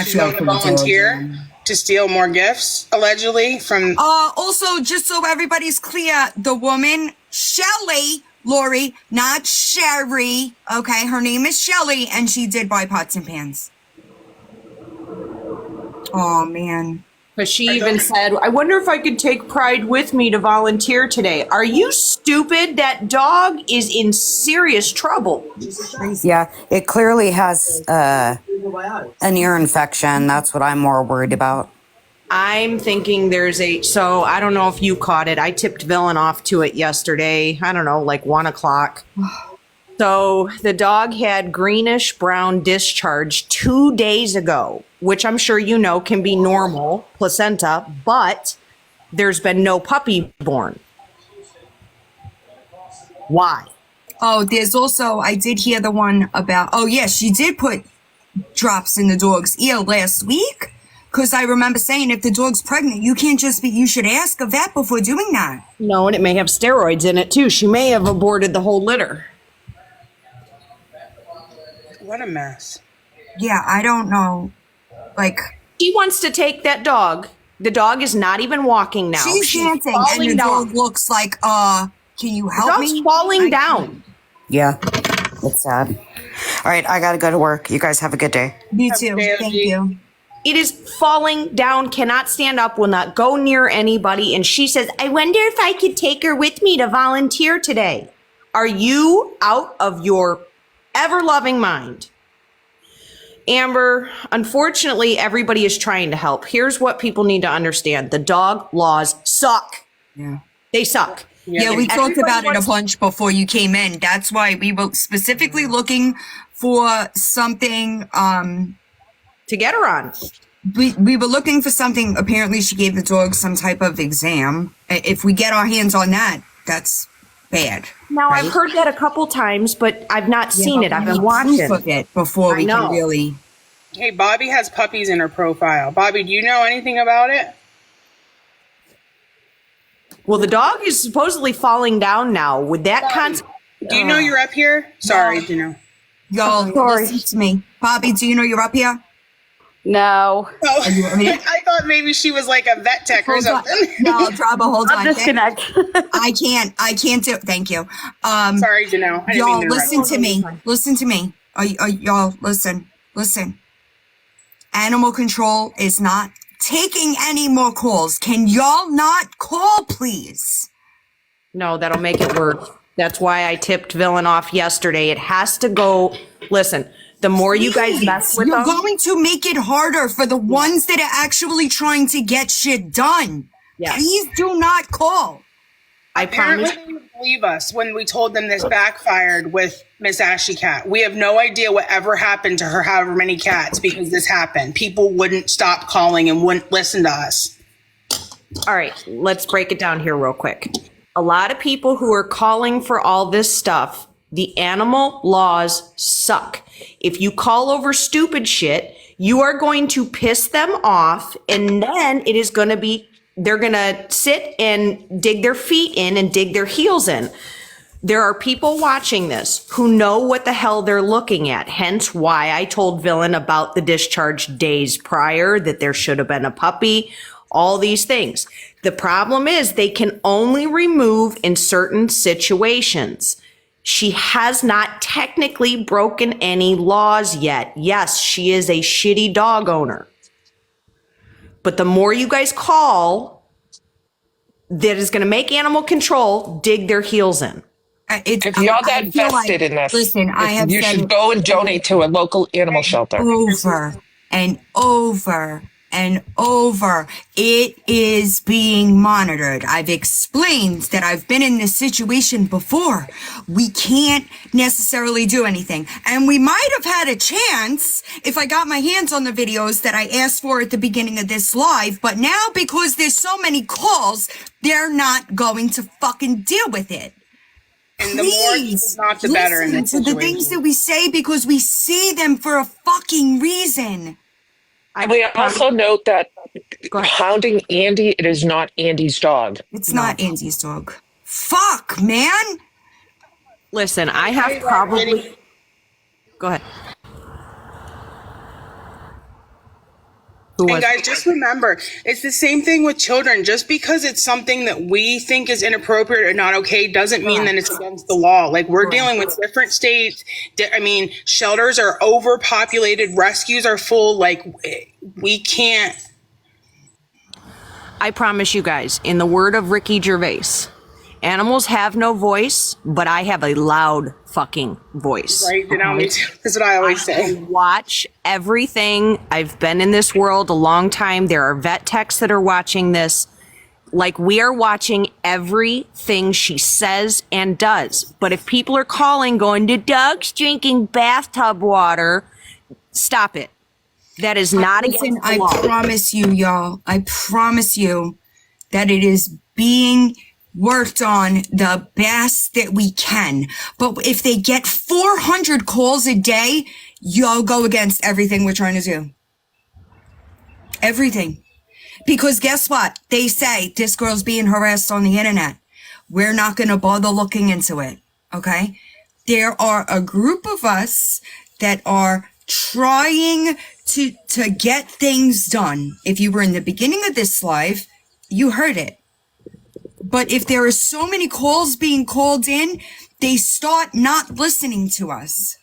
She's going to volunteer to steal more gifts, allegedly, from... Also, just so everybody's clear, the woman, Shelly, Lori, not Sherry, okay? Her name is Shelly, and she did buy pots and pans. Oh, man. But she even said, I wonder if I could take Pride with me to volunteer today. Are you stupid? That dog is in serious trouble. Yeah, it clearly has an ear infection. That's what I'm more worried about. I'm thinking so I don't know if you caught it. I tipped Villain off to it yesterday. I don't know, like 1 o'clock. So the dog had greenish brown discharge 2 days ago, which I'm sure you know can be normal, placenta, but there's been no puppy born. Why? Oh, there's also, I did hear the one about, oh yeah, she did put drops in the dog's ear last week, Because I remember saying if the dog's pregnant, you can't just be, you should ask a vet before doing that. No, and it may have steroids in it too. She may have aborted the whole litter. What a mess. Yeah, I don't know. Like, She wants to take that dog. The dog is not even walking now. she's dancing and falling the down. dog looks like, can you The help dog's me? falling down. Yeah, it's sad. All right, I gotta go to work. You guys have a good day. You too. Thank you. It is falling down, cannot stand up, will not go near anybody. And she says, I wonder if I could take her with me to volunteer today. Are you out of your ever-loving mind? Amber, unfortunately, everybody is trying to help. Here's what people need to understand. The dog laws suck. Yeah. They suck. Yeah, we talked Everybody about it a wants- bunch before you came in. That's why we were specifically looking for something, to get her on. We were looking for something. Apparently she gave the dog some type of exam. If we get our hands on that, that's bad. Now, right? I've heard that a couple times, but I've not seen but it. I've we been need watching. proof of it before I we know. can really. Hey, Bobby has puppies in her profile. Bobby, do you know anything about it? Well, the dog is supposedly falling down now. With that concept, Do you know you're up here? Sorry, Janelle. Y'all, listen to me. Bobby, do you know you're up here? No. Oh, I mean- I thought maybe she was like a vet tech or Hold on. something. No, Draba, hold I'll on. disconnect. I can't do. Thank you. Sorry, Janelle. I didn't Y'all, mean to listen to me. interrupt. Listen to me. Y'all, listen. Animal control is not taking any more calls. Can y'all not call, please? no, that'll make it worse. That's why I tipped Villain off yesterday. It has to go. Listen, the more you guys mess with You're them, going to make it harder for the ones that are actually trying to get shit done. Yes. Please do not call. I Apparently, promise. they didn't believe us when we told them this backfired with Miss Ashley Cat. We have no idea what ever happened to her, however many cats, because this happened. People wouldn't stop calling and wouldn't listen to us. All right, let's break it down here real quick. A lot of people who are calling for all this stuff, the animal laws suck. If you call over stupid shit, you are going to piss them off, and then it is going to be, they're going to sit and dig their feet in and dig their heels in. There are people watching this who know what the hell they're looking at. Hence why I told Villain about the discharge days prior, that there should have been a puppy, all these things. The problem is they can only remove in certain situations. She has not technically broken any laws yet. Yes, she is a shitty dog owner. But the more you guys call, that is going to make animal control dig their heels in. If y'all that vested in this, Listen, I have you said should go and donate to a local animal shelter. over and over and over. It is being monitored. I've explained that I've been in this situation before. We can't necessarily do anything. And we might have had a chance if I got my hands on the videos that I asked for at the beginning of this live. But now, because there's so many calls, they're not going to fucking deal with it. And the more it's not, the better in this listen to the situation. things that we say because we say them for a fucking reason. We also note that hounding Andy, it is not Andy's dog. It's not Andy's dog. Fuck, man. Listen, I have probably. Go ahead. Who And was guys, just remember, it's the same thing with children. Just because it's something that we think is inappropriate or not okay doesn't mean that it's against the law. Like, we're dealing with different states. I mean, shelters are overpopulated, rescues are full. Like, we can't. I promise you guys, in the word of Ricky Gervais, animals have no voice, but I have a loud fucking voice. Right? You know, that's what I always say. Watch everything. I've been in this world a long time. There are vet techs that are watching this. Like, we are watching everything she says and does. But if people are calling, going, the dog's drinking bathtub water, stop it. That is not Listen, against the I law. promise you, y'all. I promise you that it is being worked on the best that we can. But if they get 400 calls a day, y'all go against everything we're trying to do. Everything. Because guess what? They say this girl's being harassed on the internet. We're not going to bother looking into it. Okay? There are a group of us that are trying to get things done. If you were in the beginning of this live, you heard it. But if there are so many calls being called in, they start not listening to us.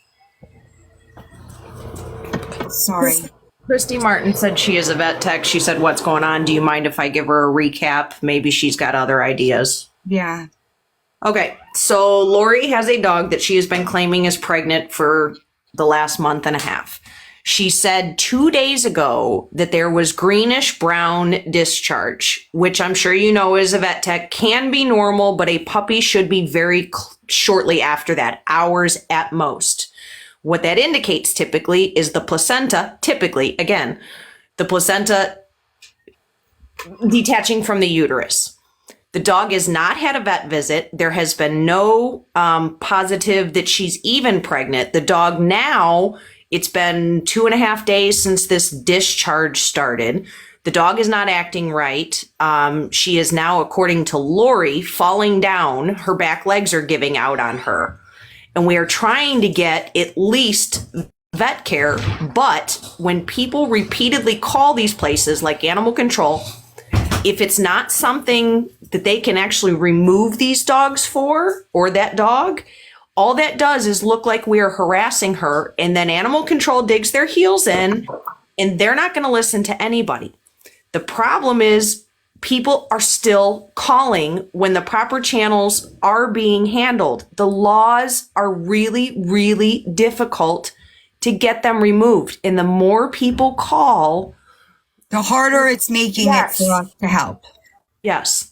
Sorry. Christy Martin said she is a vet tech. She said, what's going on? Do you mind if I give her a recap? Maybe she's got other ideas. Yeah. Okay, so Lori has a dog that she has been claiming is pregnant for the last month and a half. She said 2 days ago that there was greenish brown discharge, which I'm sure you know as a vet tech can be normal, but a puppy should be very shortly after that, hours at most. What that indicates typically is the placenta, the placenta detaching from the uterus. The dog has not had a vet visit. There has been no positive that she's even pregnant. The dog now, it's been 2.5 days since this discharge started. The dog is not acting right. She is now, according to Lori, falling down. Her back legs are giving out on her. And we are trying to get at least vet care. But when people repeatedly call these places like animal control, if it's not something that they can actually remove these dogs for, or that dog, all that does is look like we are harassing her, and then animal control digs their heels in, and they're not going to listen to anybody. The problem is people are still calling when the proper channels are being handled. The laws are really, really difficult to get them removed. And the more people call, the harder it's making it for us to help. Yes.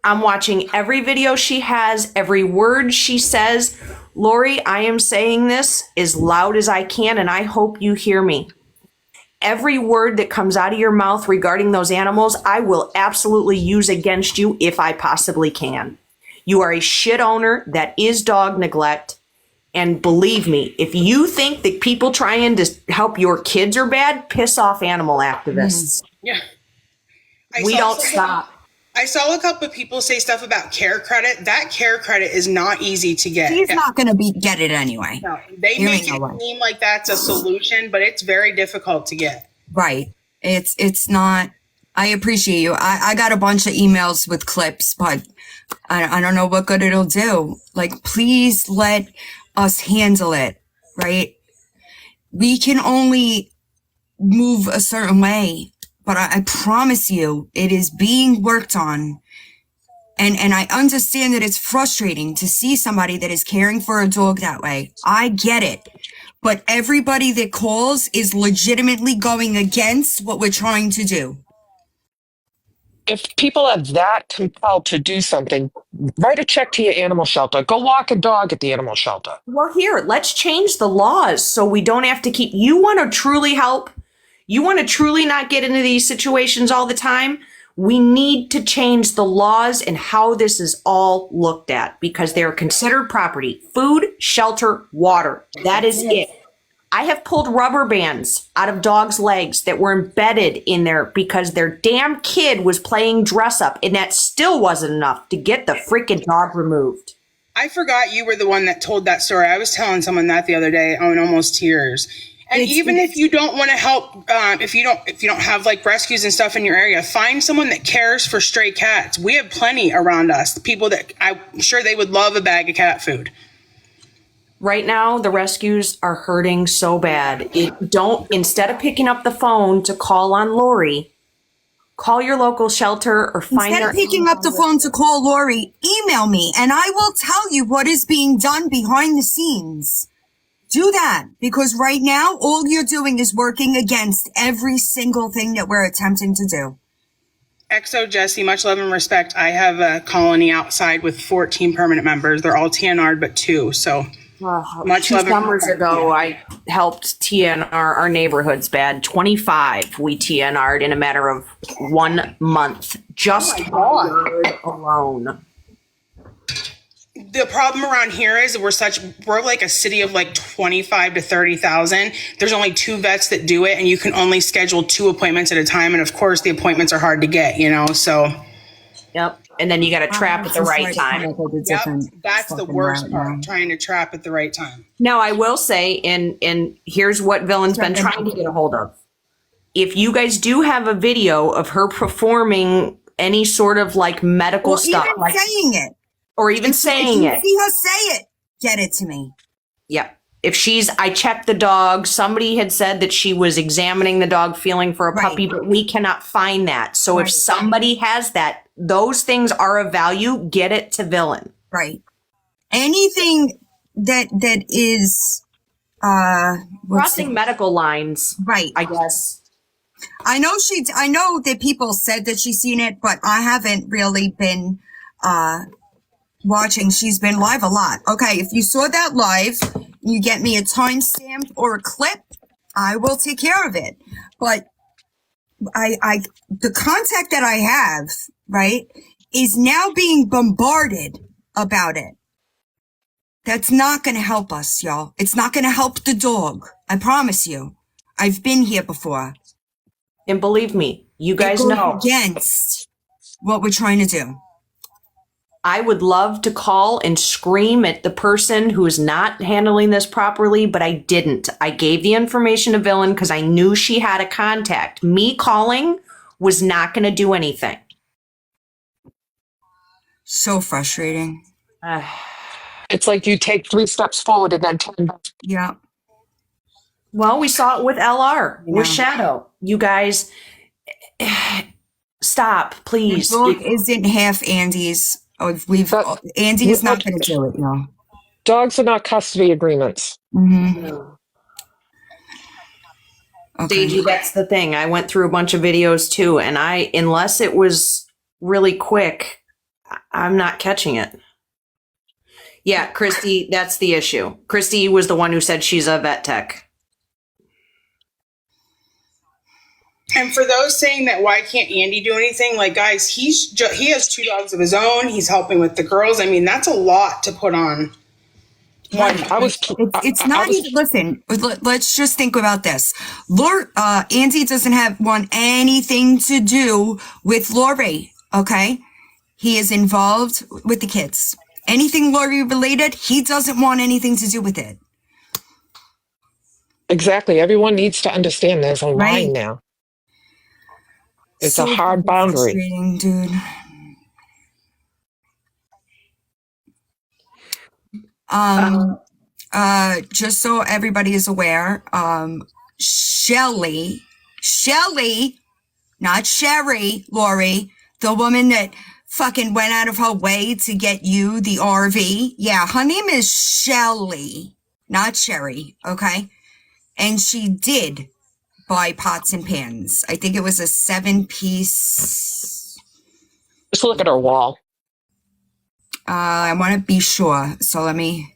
I'm watching every video she has, every word she says. Lori, I am saying this as loud as I can, and I hope you hear me. Every word that comes out of your mouth regarding those animals, I will absolutely use against you if I possibly can. You are a shit owner. That is dog neglect. And believe me, if you think that people trying to help your kids are bad, piss off animal activists. Yeah. We don't stop. I saw a couple of people say stuff about care credit. That care credit is not easy to get. He's not going to get it anyway. No, they make it seem like that's a solution, but it's very difficult to get. Right. It's not. I appreciate you. I got a bunch of emails with clips, but I don't know what good it'll do. Like, please let us handle it, right? We can only move a certain way, but I promise you it is being worked on. And I understand that it's frustrating to see somebody that is caring for a dog that way. I get it. But everybody that calls is legitimately going against what we're trying to do. If people are that compelled to do something, write a check to your animal shelter. Go walk a dog at the animal shelter. Well, here, let's change the laws so we don't have to keep. You want to truly help? You want to truly not get into these situations all the time? We need to change the laws and how this is all looked at, because they are considered property. Food, shelter, water. That is it. I have pulled rubber bands out of dogs' legs that were embedded in there because their damn kid was playing dress up, and that still wasn't enough to get the freaking dog removed. I forgot you were the one that told that story. I was telling someone that the other day on almost tears. And even if you don't want to help, if you don't have like rescues and stuff in your area, find someone that cares for stray cats. We have plenty around us. People that I'm sure they would love a bag of cat food. Right now, the rescues are hurting so bad. Instead of picking up the phone to call on Lori, call your local shelter or find Instead of picking up the phone to call Lori, email me and I will tell you what is being done behind the scenes. Do that, because right now, all you're doing is working against every single thing that we're attempting to do. XO Jesse, much love and respect. I have a colony outside with 14 permanent members. They're all TNR'd but 2, so much love. 2 summers ago, I helped TNR our neighborhoods bad. 25 we TNR'd in a matter of 1 month, just alone. the problem around here is we're like a city of like 25 to 30,000. There's only 2 vets that do it, and you can only schedule 2 appointments at a time. And of course, the appointments are hard to get, so. Yep. And then you got to trap at the right time. Yep, that's the worst part, trying to trap at the right time. Now, I will say, and here's what Villain's been trying to get a hold of. If you guys do have a video of her performing any sort of like medical stuff, even like saying it, or even saying if it, you see her say it, get it to me. Yep. If I checked the dog, somebody had said that she was examining the dog, feeling for a puppy, but we cannot find that. So if somebody has that, those things are of value, get it to Villain. Right. Anything that is crossing medical lines. Right. I guess. I know that people said that she's seen it, but I haven't really been watching. She's been live a lot. Okay, if you saw that live, you get me a timestamp or a clip, I will take care of it. But the contact that I have, right, is now being bombarded about it. That's not going to help us, y'all. It's not going to help the dog. I promise you. I've been here before. And believe me, you guys know against what we're trying to do. I would love to call and scream at the person who's not handling this properly, but I didn't. I gave the information to Villain because I knew she had a contact. Me calling was not going to do anything. So frustrating. It's like you take 3 steps forward and then 10 back. Yeah. Well, we saw it with LR, with Shadow. You guys, stop, please. The dog isn't half Andy's. Andy is not going to do it, y'all. Dogs are not custody agreements. Mm-hmm. Okay. Deji, that's the thing. I went through a bunch of videos too, and unless it was really quick, I'm not catching it. Yeah, Christy, that's the issue. Christy was the one who said she's a vet tech. And for those saying that why can't Andy do anything, like guys, he has 2 dogs of his own. He's helping with the girls. I mean, that's a lot to put on. It's not even. Listen, let's just think about this. Andy doesn't want anything to do with Lori. Okay, he is involved with the kids. Anything Lori related, he doesn't want anything to do with it. Exactly. Everyone needs to understand there's a line now. It's a hard boundary. Dude. Just so everybody is aware, Shelly, not Sherry, Lori, the woman that fucking went out of her way to get you the RV. Yeah, her name is Shelly, not Sherry, okay? And she did buy pots and pans. I think it was a 7-piece. Just look at her wall. I want to be sure. So let me.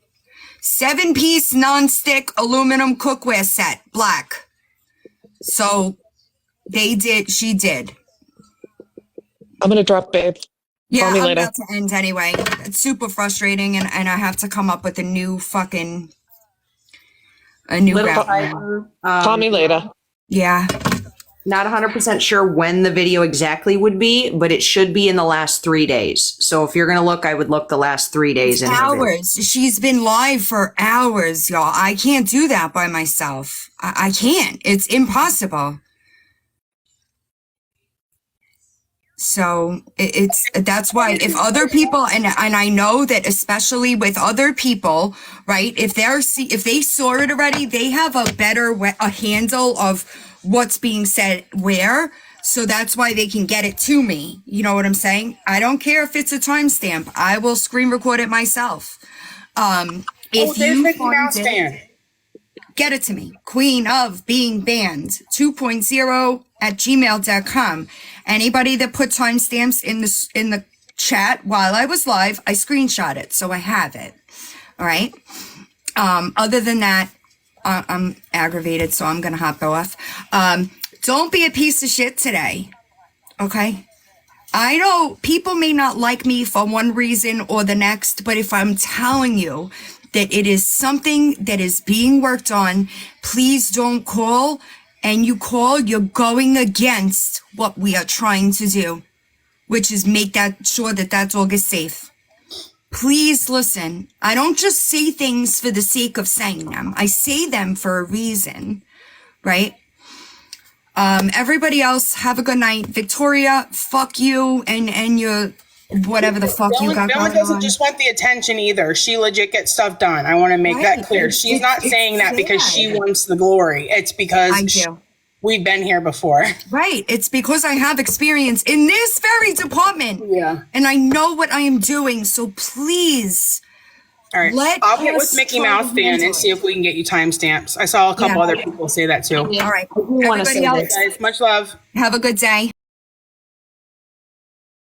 7-piece non-stick aluminum cookware set, black. So she did. I'm going to drop, babe. Yeah, Call me I'm later. about to end anyway. It's super frustrating, and I have to come up with a new background. Call me later. Yeah. Not 100% sure when the video exactly would be, but it should be in the last 3 days. So if you're going to look, I would look the last 3 days. It's hours. She's been live for hours, y'all. I can't do that by myself. I can't. It's impossible. So that's why if other people, and I know that especially with other people, right? If they saw it already, they have a handle of what's being said where. So that's why they can get it to me. You know what I'm saying? I don't care if it's a timestamp. I will screen record it myself. If you find it, get it to me. Queen of Being Banned 2.0 @gmail.com. Anybody that put timestamps in the chat while I was live, I screenshot it, so I have it. All right. Other than that, I'm aggravated, so I'm gonna hop off. Don't be a piece of shit today. Okay. I know people may not like me for one reason or the next, but if I'm telling you that it is something that is being worked on, please don't call. And you call, you're going against what we are trying to do, which is make that sure that that dog is safe. Please listen. I don't just say things for the sake of saying them. I say them for a reason, right? Everybody else, have a good night. Victoria, fuck you and your whatever the fuck you got Bella going doesn't on. just want the attention either. She legit gets stuff done. I want to make that Right. clear. She's not It's saying that because sad. she wants the glory. It's because I do. we've been here before. Right. It's because I have experience in this very department. Yeah. And I know what I am doing. So please. All right. Let I'll get with us Mickey try to Mouse fan handle and see it. if we can get you timestamps. I saw a couple Yeah. other people say that too. All right. wanna Everybody say else, this. Guys, much love. have a good day.